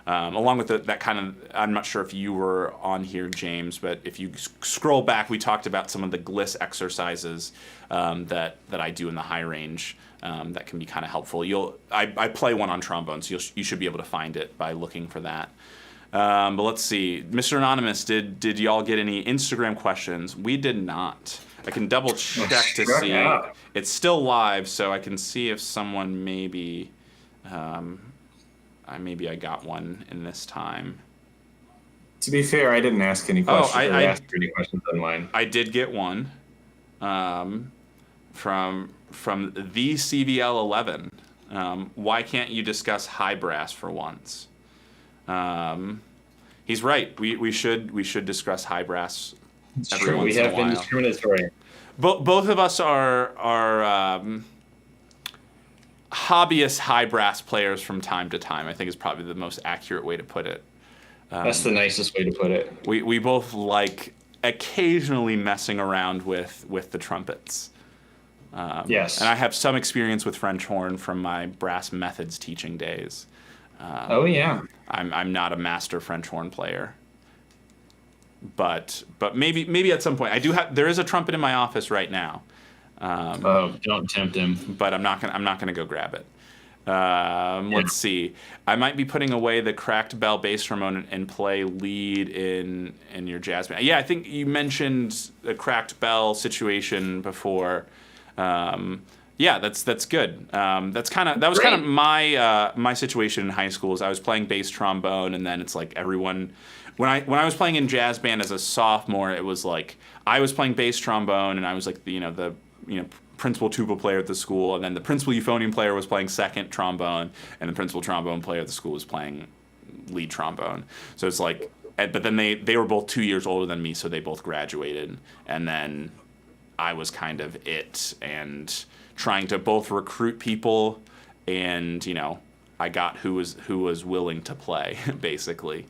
Along with that kind of, I'm not sure if you were on here, James, but if you scroll back, we talked about some of the gliss exercises that I do in the high range that can be kind of helpful. I play one on trombone, so you should be able to find it by looking for that. But let's see, Mr. Anonymous, did y'all get any Instagram questions? We did not. I can double check to see. Yeah. It's still live, so I can see if someone maybe. Maybe I got one in this time. To be fair, I didn't ask any questions. I asked any questions on mine. I did get one from the CVL11. Why can't you discuss high brass for once? He's right. We should discuss high brass It's every true. once We in a have been while. discriminatory. Both of us are hobbyist high brass players from time to time. I think is probably the most accurate way to put it. That's the nicest way to put it. We both like occasionally messing around with the trumpets. Yes. And I have some experience with French horn from my brass methods teaching days. Oh yeah. I'm not a master French horn player, but maybe at some point I do have. There is a trumpet in my office right now, Oh, don't tempt him. but I'm not gonna go grab it. Let's see. I might be putting away the cracked bell bass trombone and play lead in your jazz band. Yeah, I think you mentioned the cracked bell situation before. Yeah, that's good. That was kind of my situation in high school. Is I was playing bass trombone, and then it's like everyone. When I was playing in jazz band as a sophomore, it was like I was playing bass trombone, and I was like the principal tuba player at the school, and then the principal euphonium player was playing second trombone, and the principal trombone player at the school was playing lead trombone. So it's like, but then they were both 2 years older than me, so they both graduated, and then I was kind of it, and trying to both recruit people, and I got who was willing to play, basically.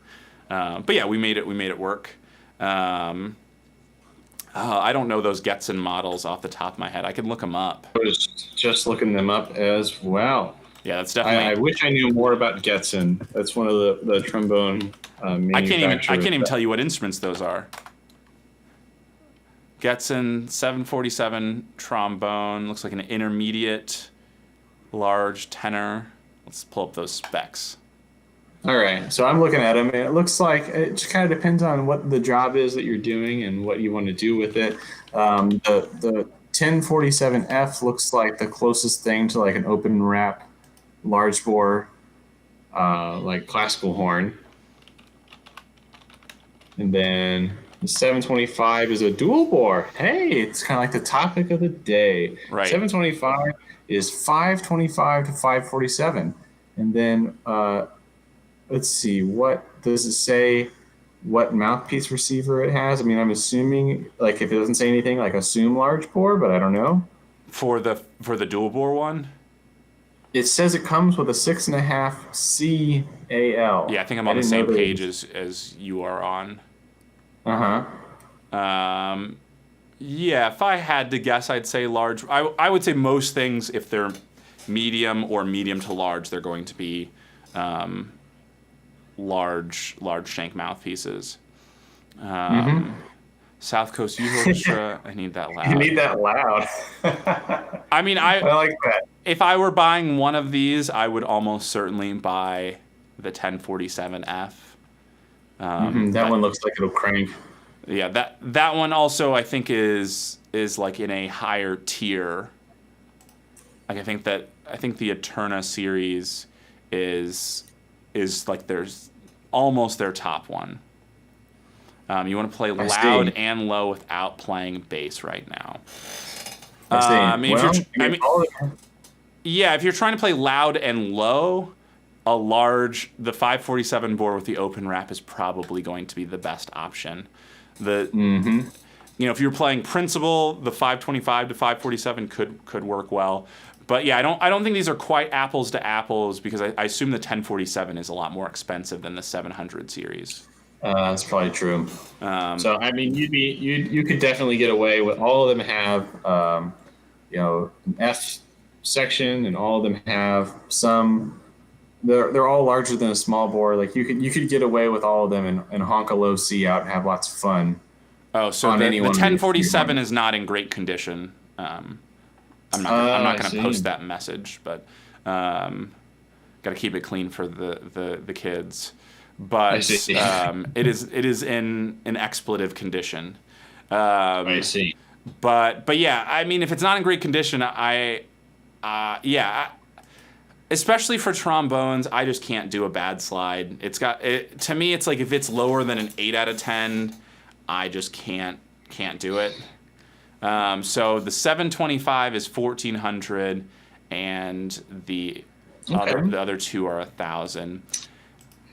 But yeah, we made it work. I don't know those Getson models off the top of my head. I can look them up. I was just looking them up as well. Yeah, that's definitely. I wish I knew more about Getson. That's one of the trombone manufacturers. I can't even tell you what instruments those are. Getson 747 trombone. Looks like an intermediate, large tenor. Let's pull up those specs. All right, so I'm looking at them, and it looks like it just kind of depends on what the job is that you're doing and what you want to do with it. The 1047F looks like the closest thing to like an open wrap, large bore, like classical horn. And then the 725 is a dual bore. Hey, it's kind of like the topic of the day. Right. 725 is 525 to 547, and then let's see, what does it say? What mouthpiece receiver it has? I mean, I'm assuming, like, if it doesn't say anything, like assume large bore, but I don't know. For the dual bore one. It says it comes with a 6.5 CAL. Yeah, I think I'm on the same page as you are on. Yeah, if I had to guess, I'd say large. I would say most things, if they're medium or medium to large, they're going to be large shank mouthpieces. South Coast Youth Orchestra. I need that loud. You need that loud. I mean, I like that. If I were buying one of these, I would almost certainly buy the 1047F. That one looks like it'll crank. Yeah, that one also I think is like in a higher tier. Like I think the Eterna series is like there's almost their top one. You want to play loud and low without playing bass right now. If you're trying to play loud and low, the 547 bore with the open wrap is probably going to be the best option. If you're playing principal, the 525 to 547 could work well. But yeah, I don't think these are quite apples to apples, because I assume the 1047 is a lot more expensive than the 700 series. That's probably true. So I mean, you could definitely get away with all of them have an F section, and all of them have some. They're all larger than a small bore. Like you could get away with all of them and honk a low C out and have lots of fun. Oh, so the 1047 is not in great condition. I'm not going to post that message, but got to keep it clean for the kids. But it is in an expletive condition. I see. But yeah, I mean, if it's not in great condition, especially for trombones, I just can't do a bad slide. To me, it's like if it's lower than an 8 out of 10, I just can't do it. So the 725 is 1400, and the Okay. The other two are 1,000.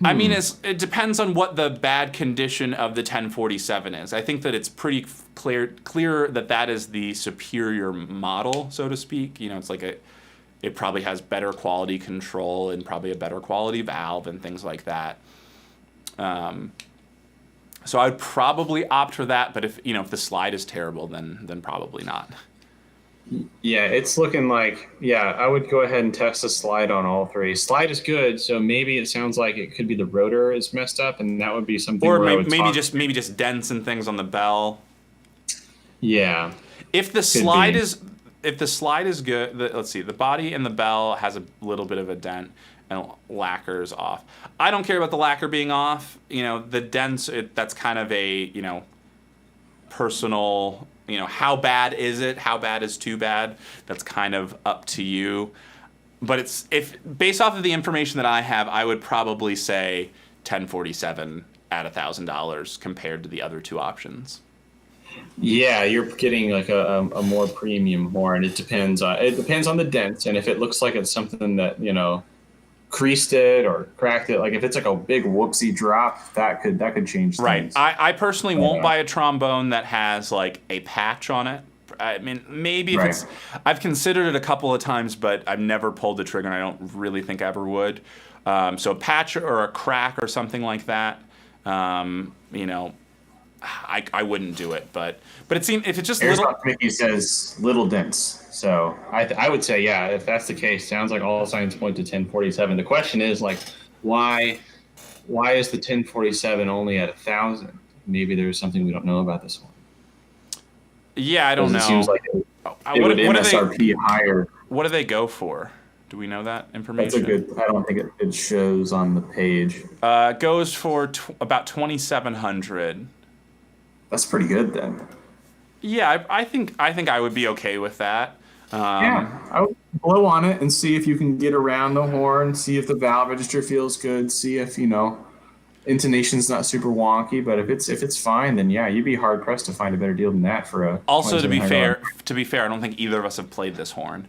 I mean, it depends on what the bad condition of the 1047 is. I think that it's pretty clear that that is the superior model, so to speak. You know, it's like it probably has better quality control and probably a better quality valve and things like that. So I'd probably opt for that. But if the slide is terrible, then probably not. Yeah, it's looking like, yeah, I would go ahead and test the slide on all three. Slide is good, so maybe it sounds like it could be the rotor is messed up, and that would be something Or where I would maybe talk. just dents and things on the bell. Yeah. If the Could slide be. is good, let's see, the body and the bell has a little bit of a dent and lacquer's off. I don't care about the lacquer being off. The dents, that's kind of a, personal, how bad is it? How bad is too bad? That's kind of up to you. But if based off of the information that I have, I would probably say 1047 at $1,000 compared to the other two options. Yeah, you're getting like a more premium horn. It depends on the dents, and if it looks like it's something that creased it or cracked it, like if it's like a big whoopsie drop, that could change Right. things. I personally won't buy a trombone that has like a patch on it. I mean, maybe if Right. I've considered it a couple of times, but I've never pulled the trigger, and I don't really think I ever would. So a patch or a crack or something like that, I wouldn't do it. But it seems if it's just little. Airsoft Mickey says little dents. So I would say, yeah, if that's the case, sounds like all signs point to 1047. The question is like, why is the 1047 only at 1,000? Maybe there's something we don't know about this one. Yeah, I don't know. It seems like it what would do they MSRP higher. what do they go for? Do we know that information? That's a good. I don't think it shows on the page. It goes for about 2,700. That's pretty good then. Yeah, I think I would be okay with that. Yeah, I would blow on it and see if you can get around the horn, see if the valve register feels good, see if intonation's not super wonky. But if it's fine, then yeah, you'd be hard pressed to find a better deal than that for a. Also, to be $2,700. fair, I don't think either of us have played this horn.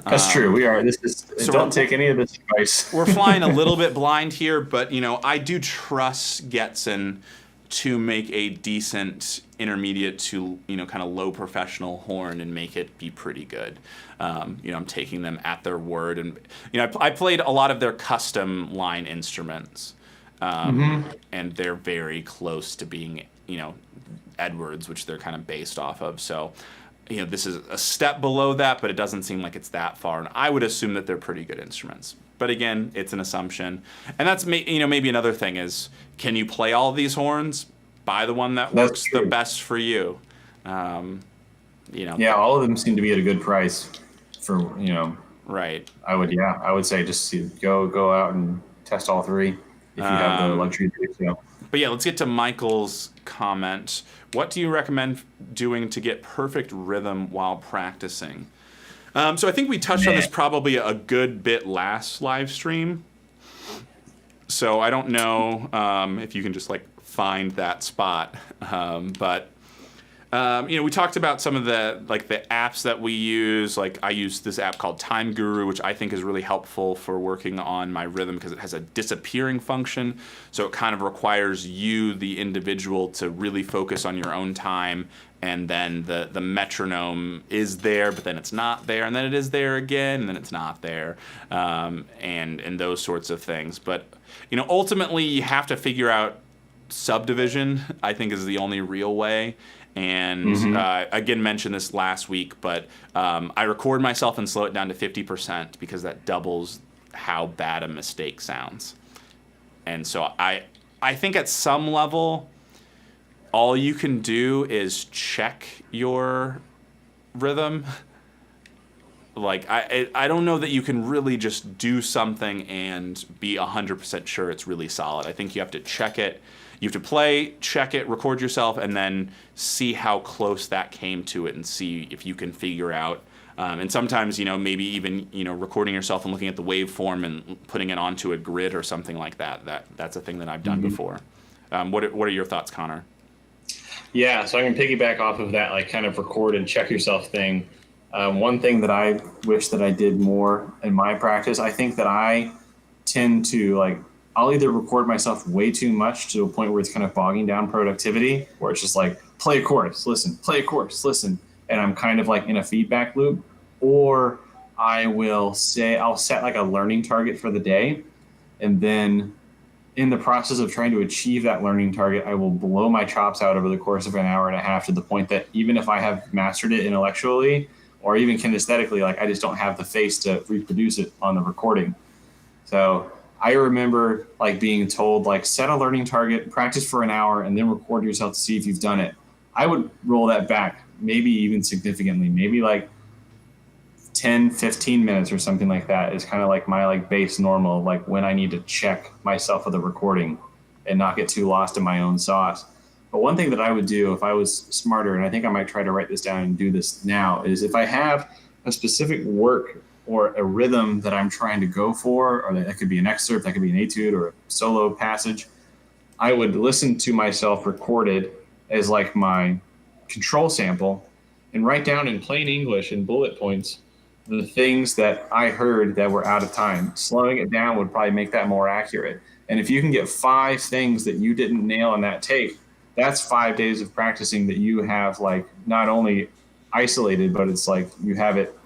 That's true. We are. so Don't take any of this advice. We're flying a little bit blind here, but I do trust Getzen to make a decent intermediate to kind of low professional horn and make it be pretty good. I'm taking them at their word, and I played a lot of their custom line instruments, and they're very close to being Edwards, which they're kind of based off of. So this is a step below that, but it doesn't seem like it's that far, and I would assume that they're pretty good instruments. But again, it's an assumption, and that's maybe another thing is, can you play all of these horns? Buy the one that works the best for you. Yeah, all of them seem to be at a good price. For Right. I would say just go out and test all three if you have the luxury to do so. But yeah, let's get to Michael's comment. What do you recommend doing to get perfect rhythm while practicing? So I think we touched on this probably a good bit last live stream. So I don't know if you can just find that spot. But we talked about some of the apps that we use. I use this app called Time Guru, which I think is really helpful for working on my rhythm because it has a disappearing function. So it kind of requires you, the individual, to really focus on your own time. And then the metronome is there, but then it's not there, and then it is there again, and then it's not there, and those sorts of things. But ultimately, you have to figure out subdivision. I think is the only real way. And again, mentioned this last week, but I record myself and slow it down to 50% because that doubles how bad a mistake sounds. And so I think at some level, all you can do is check your rhythm. I don't know that you can really just do something and be 100% sure it's really solid. I think you have to check it. You have to play, check it, record yourself, and then see how close that came to it and see if you can figure out. And sometimes, maybe even, recording yourself and looking at the waveform and putting it onto a grid or something like that. That's a thing that I've done before. What are your thoughts, Connor? Yeah, so I can piggyback off of that, kind of record and check yourself thing. One thing that I wish that I did more in my practice, I think that I tend to like, I'll either record myself way too much to a point where it's kind of bogging down productivity, where it's just like play a chorus, listen, play a chorus, listen, and I'm kind of like in a feedback loop, or I'll set like a learning target for the day, and then in the process of trying to achieve that learning target, I will blow my chops out over the course of an hour and a half to the point that even if I have mastered it intellectually or even kinesthetically, like I just don't have the face to reproduce it on the recording. So I remember like being told like set a learning target, practice for an hour, and then record yourself to see if you've done it. I would roll that back, maybe even significantly, maybe like 10, 15 minutes or something like that is kind of like my like base normal, like when I need to check myself with a recording and not get too lost in my own sauce. But one thing that I would do if I was smarter, and I think I might try to write this down and do this now, is if I have a specific work or a rhythm that I'm trying to go for, or that could be an excerpt, that could be an etude or a solo passage, I would listen to myself recorded as like my control sample and write down in plain English in bullet points the things that I heard that were out of time. Slowing it down would probably make that more accurate. And if you can get 5 things that you didn't nail in that tape, that's 5 days of practicing that you have like not only isolated, but it's like you have it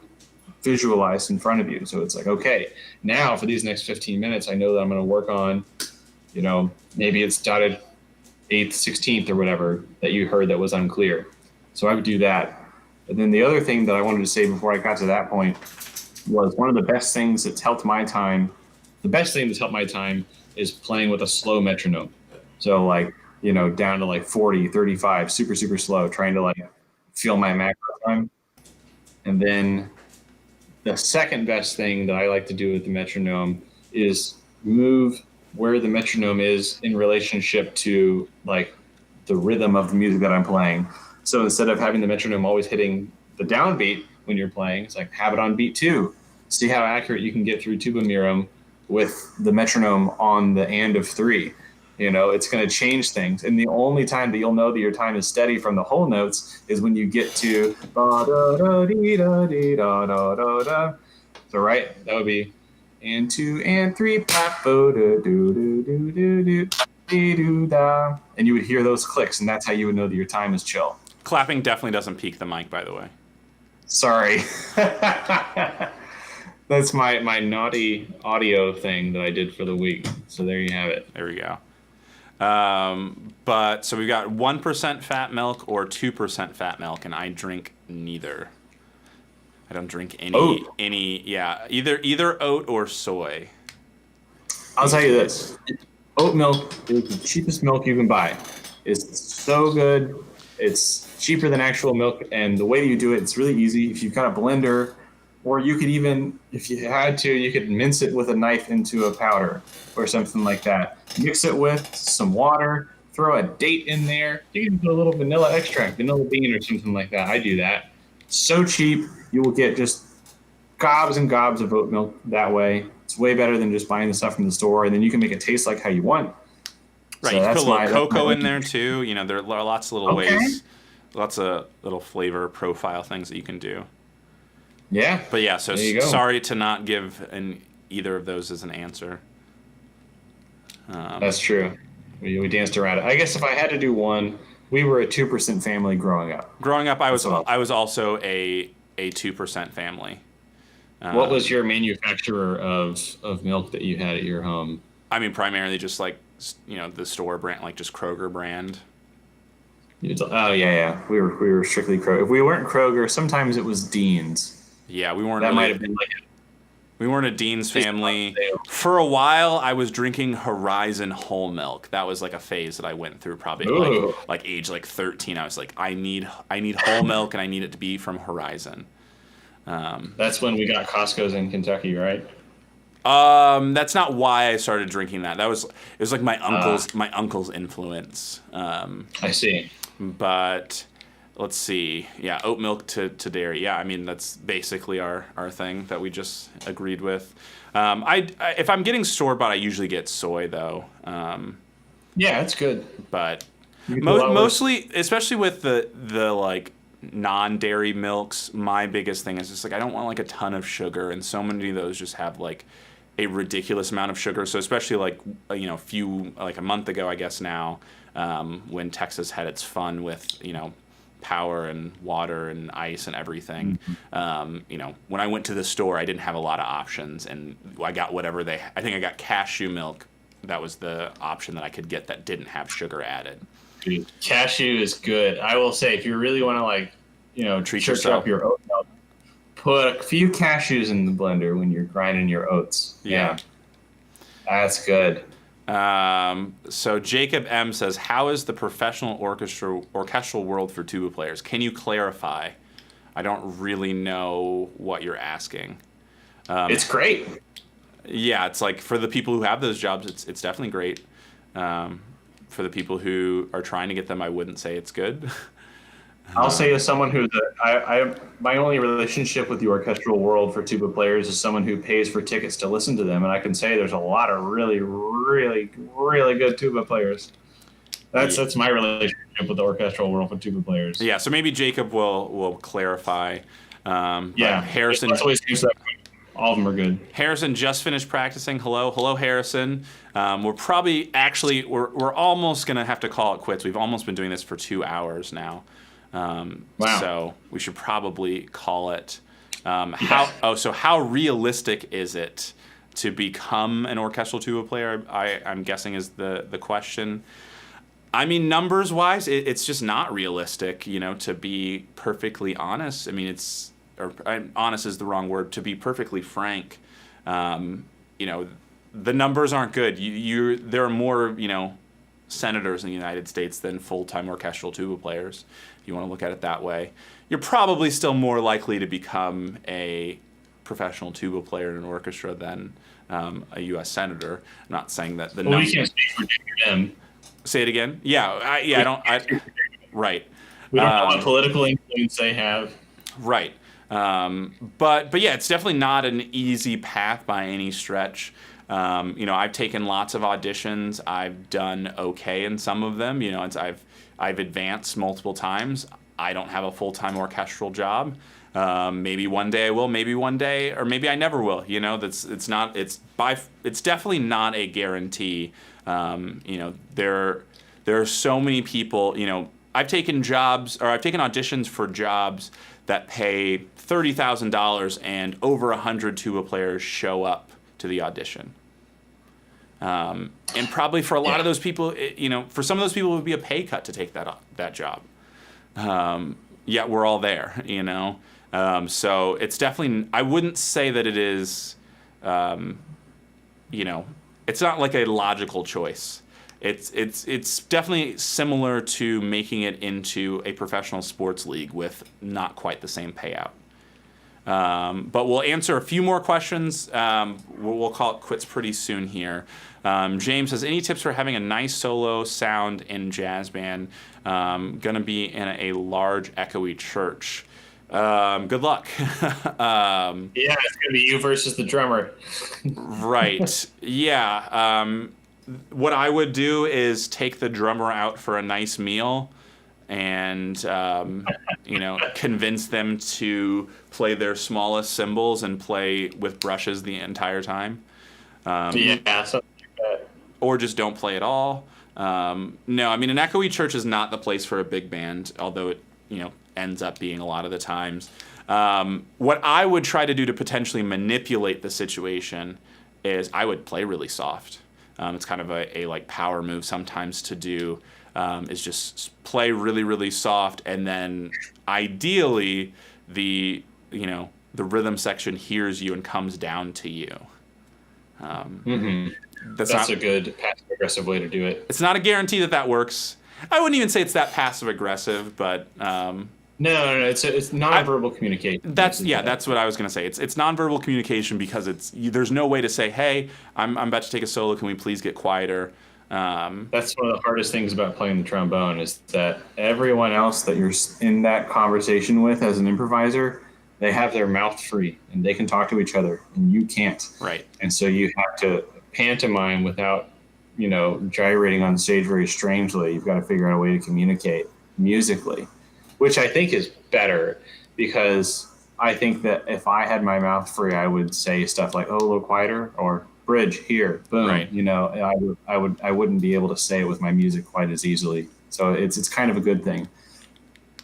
visualized in front of you. So it's like, okay, now for these next 15 minutes, I know that I'm going to work on, maybe it's dotted 8th, 16th or whatever that you heard that was unclear. So I would do that. And then the other thing that I wanted to say before I got to that point was one of the best things that's helped my time. The best thing that's helped my time is playing with a slow metronome. So like, down to like 40, 35, super, super slow, trying to like feel my macro time. And then the second best thing that I like to do with the metronome is move where the metronome is in relationship to like the rhythm of the music that I'm playing. So instead of having the metronome always hitting the downbeat when you're playing, it's like have it on beat 2. See how accurate you can get through tuba mirum with the metronome on the and of 3. It's going to change things. And the only time that you'll know that your time is steady from the whole notes is when you get to da da da dee da dee da da da da. So right, that would be and 2 and 3 pop do do do do do do dee do da, and you would hear those clicks, and that's how you would know that your time is chill. Clapping definitely doesn't peak the mic, by the way. Sorry. That's my naughty audio thing that I did for the week. So there you have it. There we go. But so we've got 1% fat milk or 2% fat milk, and I drink neither. I don't drink either oat or soy. I'll tell you this. Oat milk is the cheapest milk you can buy. It's so good. It's cheaper than actual milk, and the way that you do it, it's really easy. If you've got a blender, or you could even, if you had to, you could mince it with a knife into a powder or something like that. Mix it with some water, throw a date in there. You can put a little vanilla extract, vanilla bean or something like that. I do that. So cheap, you will get just gobs and gobs of oat milk that way. It's way better than just buying the stuff from the store, and then you can make it taste like how you want. Right, so you can put a little cocoa in there too. There are lots of little ways, lots of little flavor profile things that you can do. Yeah. But yeah, so sorry to not give either of those as an answer. That's true. We danced around it. I guess if I had to do one, we were a 2% family growing up. Growing up, I was also a 2% family. What was your manufacturer of milk that you had at your home? I mean, primarily just like the store brand, like just Kroger brand. Oh yeah. We were strictly Kroger. If we weren't Kroger, sometimes it was Dean's. Yeah, we weren't. That might have been like. We weren't a Dean's family. For a while, I was drinking Horizon whole milk. That was like a phase that I went through, probably like age 13. I was like, I need whole milk, and I need it to be from Horizon. That's when we got Costco's in Kentucky, right? That's not why I started drinking that. It was like my uncle's influence. I see. But let's see. Yeah, oat milk to dairy. Yeah, I mean that's basically our thing that we just agreed with. I if I'm getting store bought, I usually get soy though. Yeah, that's good. But mostly, especially with the like non-dairy milks, my biggest thing is just like I don't want like a ton of sugar, and so many of those just have like a ridiculous amount of sugar. So especially like a month ago, I guess now, when Texas had its fun with power and water and ice and everything. When I went to the store, I didn't have a lot of options, and I got whatever I think I got cashew milk. That was the option that I could get that didn't have sugar added. Dude, cashew is good. I will say, if you really want to Treat church yourself. up your oat milk, put a few cashews in the blender when you're grinding your oats. Yeah. That's good. So Jacob M says, how is the professional orchestral world for tuba players? Can you clarify? I don't really know what you're asking. It's great. Yeah, it's like for the people who have those jobs, it's definitely great. For the people who are trying to get them, I wouldn't say it's good. I'll say, as someone who's my only relationship with the orchestral world for tuba players is someone who pays for tickets to listen to them, and I can say there's a lot of really, really, really good tuba players. That's my relationship with the orchestral world for tuba players. Yeah, so maybe Jacob will clarify. Harrison. That's always seems that all of them are good. Harrison just finished practicing. Hello, Harrison. We're almost gonna have to call it quits. We've almost been doing this for 2 hours now. Wow. So we should probably call it. How realistic is it to become an orchestral tuba player? I'm guessing is the question. I mean, numbers wise, it's just not realistic. To be perfectly honest. I mean, honest is the wrong word. To be perfectly frank, the numbers aren't good. There are more senators in the United States than full-time orchestral tuba players. If you want to look at it that way, you're probably still more likely to become a professional tuba player in an orchestra than a U.S. senator. I'm not saying that the we can't speak for JM. Say it again. Right. We don't know what political influence they have. Right. But yeah, it's definitely not an easy path by any stretch. I've taken lots of auditions. I've done okay in some of them. I've advanced multiple times. I don't have a full-time orchestral job. Maybe one day I will. Maybe one day, or maybe I never will. It's definitely not a guarantee. There are so many people. I've taken auditions for jobs that pay $30,000 and over 100 tuba players show up to the audition. And probably for a lot of those people, for some of those people, it would be a pay cut to take that job. Yet we're all there, So it's definitely, I wouldn't say that it is, it's not like a logical choice. It's definitely similar to making it into a professional sports league with not quite the same payout. But we'll answer a few more questions. We'll call it quits pretty soon here. James says, any tips for having a nice solo sound in jazz band? Gonna be in a large echoey church. Good luck. It's gonna be you versus the drummer. Right. Yeah. What I would do is take the drummer out for a nice meal and convince them to play their smallest cymbals and play with brushes the entire time. Something like that. Or just don't play at all. No, I mean, an echoey church is not the place for a big band, although it ends up being a lot of the times. What I would try to do to potentially manipulate the situation is I would play really soft. It's kind of a like power move sometimes to do. Is just play really, really soft, and then ideally the rhythm section hears you and comes down to you. That's a good passive-aggressive way to do it. It's not a guarantee that works. I wouldn't even say it's that passive-aggressive, but no, it's nonverbal communication. That's what I was gonna say. It's nonverbal communication because there's no way to say, hey, I'm about to take a solo. Can we please get quieter? That's one of the hardest things about playing the trombone is that everyone else that you're in that conversation with as an improviser, they have their mouth free and they can talk to each other and you can't. Right. And so you have to pantomime without, gyrating on stage very strangely. You've got to figure out a way to communicate musically. which I think is better because I think that if I had my mouth free, I would say stuff like, "Oh, a little quieter," or "Bridge here, boom." Right. You know, and I wouldn't be able to say it with my music quite as easily. So it's kind of a good thing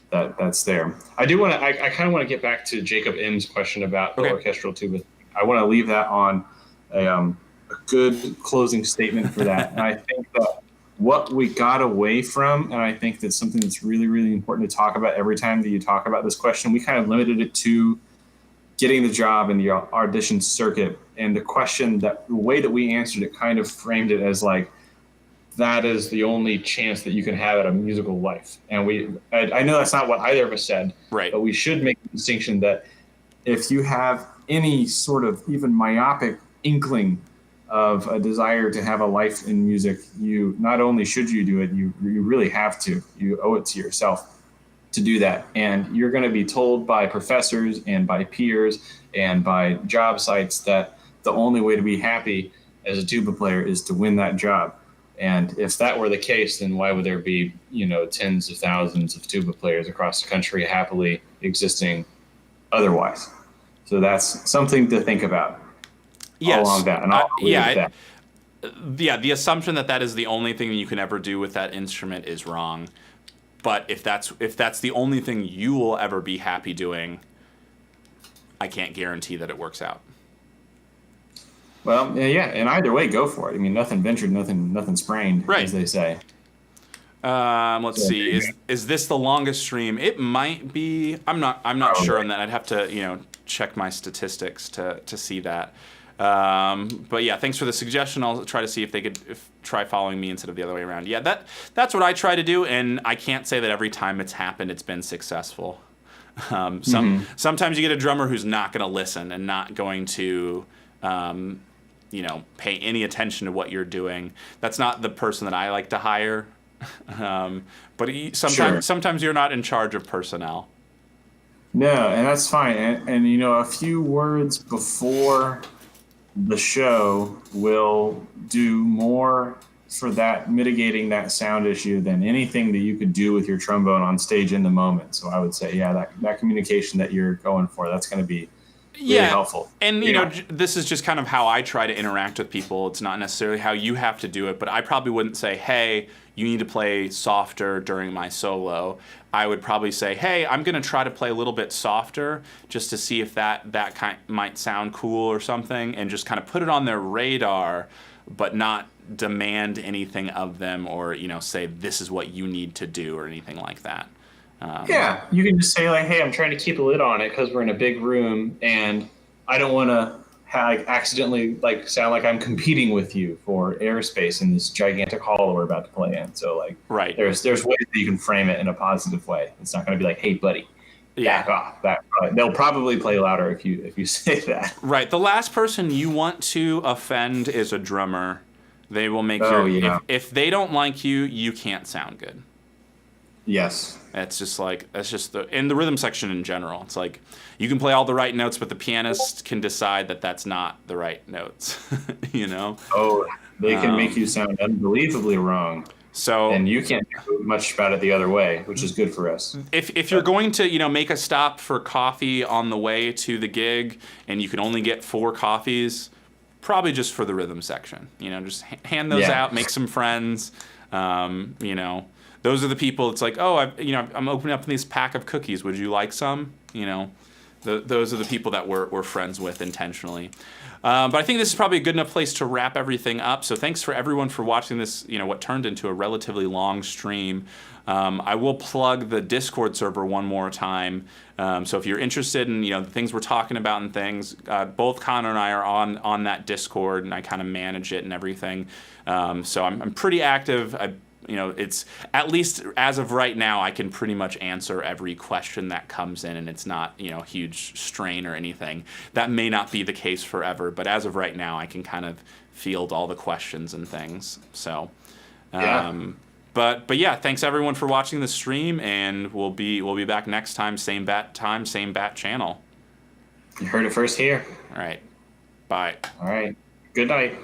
that's there. I do want to. I kind of want to get back to Jacob M's question about the Okay. orchestral tuba. I want to leave that on a good closing statement for that. And I think that what we got away from, and I think that's something that's really, really important to talk about every time that you talk about this question, we kind of limited it to getting the job in the audition circuit. And the question, that the way that we answered it kind of framed it as like, that is the only chance that you can have at a musical life. And I know that's not what either of us said, Right. but we should make the distinction that if you have any sort of even myopic inkling of a desire to have a life in music, you not only should you do it, you really have to. You owe it to yourself to do that. And you're going to be told by professors and by peers and by job sites that the only way to be happy as a tuba player is to win that job. And if that were the case, then why would there be, tens of thousands of tuba players across the country happily existing otherwise? So that's something to think about. Yes. Along that, and I'll leave it at that. Yeah, the assumption that is the only thing you can ever do with that instrument is wrong. But if that's the only thing you will ever be happy doing, I can't guarantee that it works out. Well, yeah, and either way, go for it. I mean, nothing ventured, nothing sprained, Right. as they say. Let's see. Is this the longest stream? It might be. I'm not sure on that. I'd have to check my statistics to see that. But yeah, thanks for the suggestion. I'll try to see if they could try following me instead of the other way around. Yeah, that's what I try to do, and I can't say that every time it's happened, it's been successful. Sometimes you get a drummer who's not going to listen and not going to, pay any attention to what you're doing. That's not the person that I like to hire. But sometimes you're not in charge of personnel. No, and that's fine. And a few words before the show will do more for that, mitigating that sound issue, than anything that you could do with your trombone on stage in the moment. So I would say, yeah, that communication that you're going for, that's going to be really helpful. And this is just kind of how I try to interact with people. It's not necessarily how you have to do it, but I probably wouldn't say, hey, you need to play softer during my solo. I would probably say, hey, I'm going to try to play a little bit softer just to see if that might sound cool or something, and just kind of put it on their radar, but not demand anything of them or, say this is what you need to do or anything like that. Yeah, you can just say like, hey, I'm trying to keep a lid on it because we're in a big room and I don't want to accidentally sound like I'm competing with you for airspace in this gigantic hall that we're about to play in. So right. There's ways that you can frame it in a positive way. It's not going to be like, hey, buddy, back off. They'll probably play louder if you say that. Right. The last person you want to offend is a drummer. They will make if they don't like you, you can't sound good. Yes. That's just in the rhythm section in general. It's like you can play all the right notes, but the pianist can decide that that's not the right notes. Oh, they can make you sound unbelievably wrong. So, and you can't do much about it the other way, which is good for us. If you're going to make a stop for coffee on the way to the gig, and you can only get 4 coffees, probably just for the rhythm section. Just hand those out, make some friends. Those are the people. It's like, oh, I'm opening up this pack of cookies. Would you like some? Those are the people that we're friends with intentionally. But I think this is probably a good enough place to wrap everything up. So thanks for everyone for watching this, what turned into a relatively long stream. I will plug the Discord server one more time. So if you're interested in, the things we're talking about and things, both Connor and I are on that Discord, and I kind of manage it and everything. So I'm pretty active. It's at least as of right now, I can pretty much answer every question that comes in, and it's not, huge strain or anything. That may not be the case forever, but as of right now, I can kind of field all the questions and things. So, but yeah, thanks everyone for watching the stream, and we'll be back next time, same bat time, same bat channel. You heard it first here. All right. Bye. All right. Good night.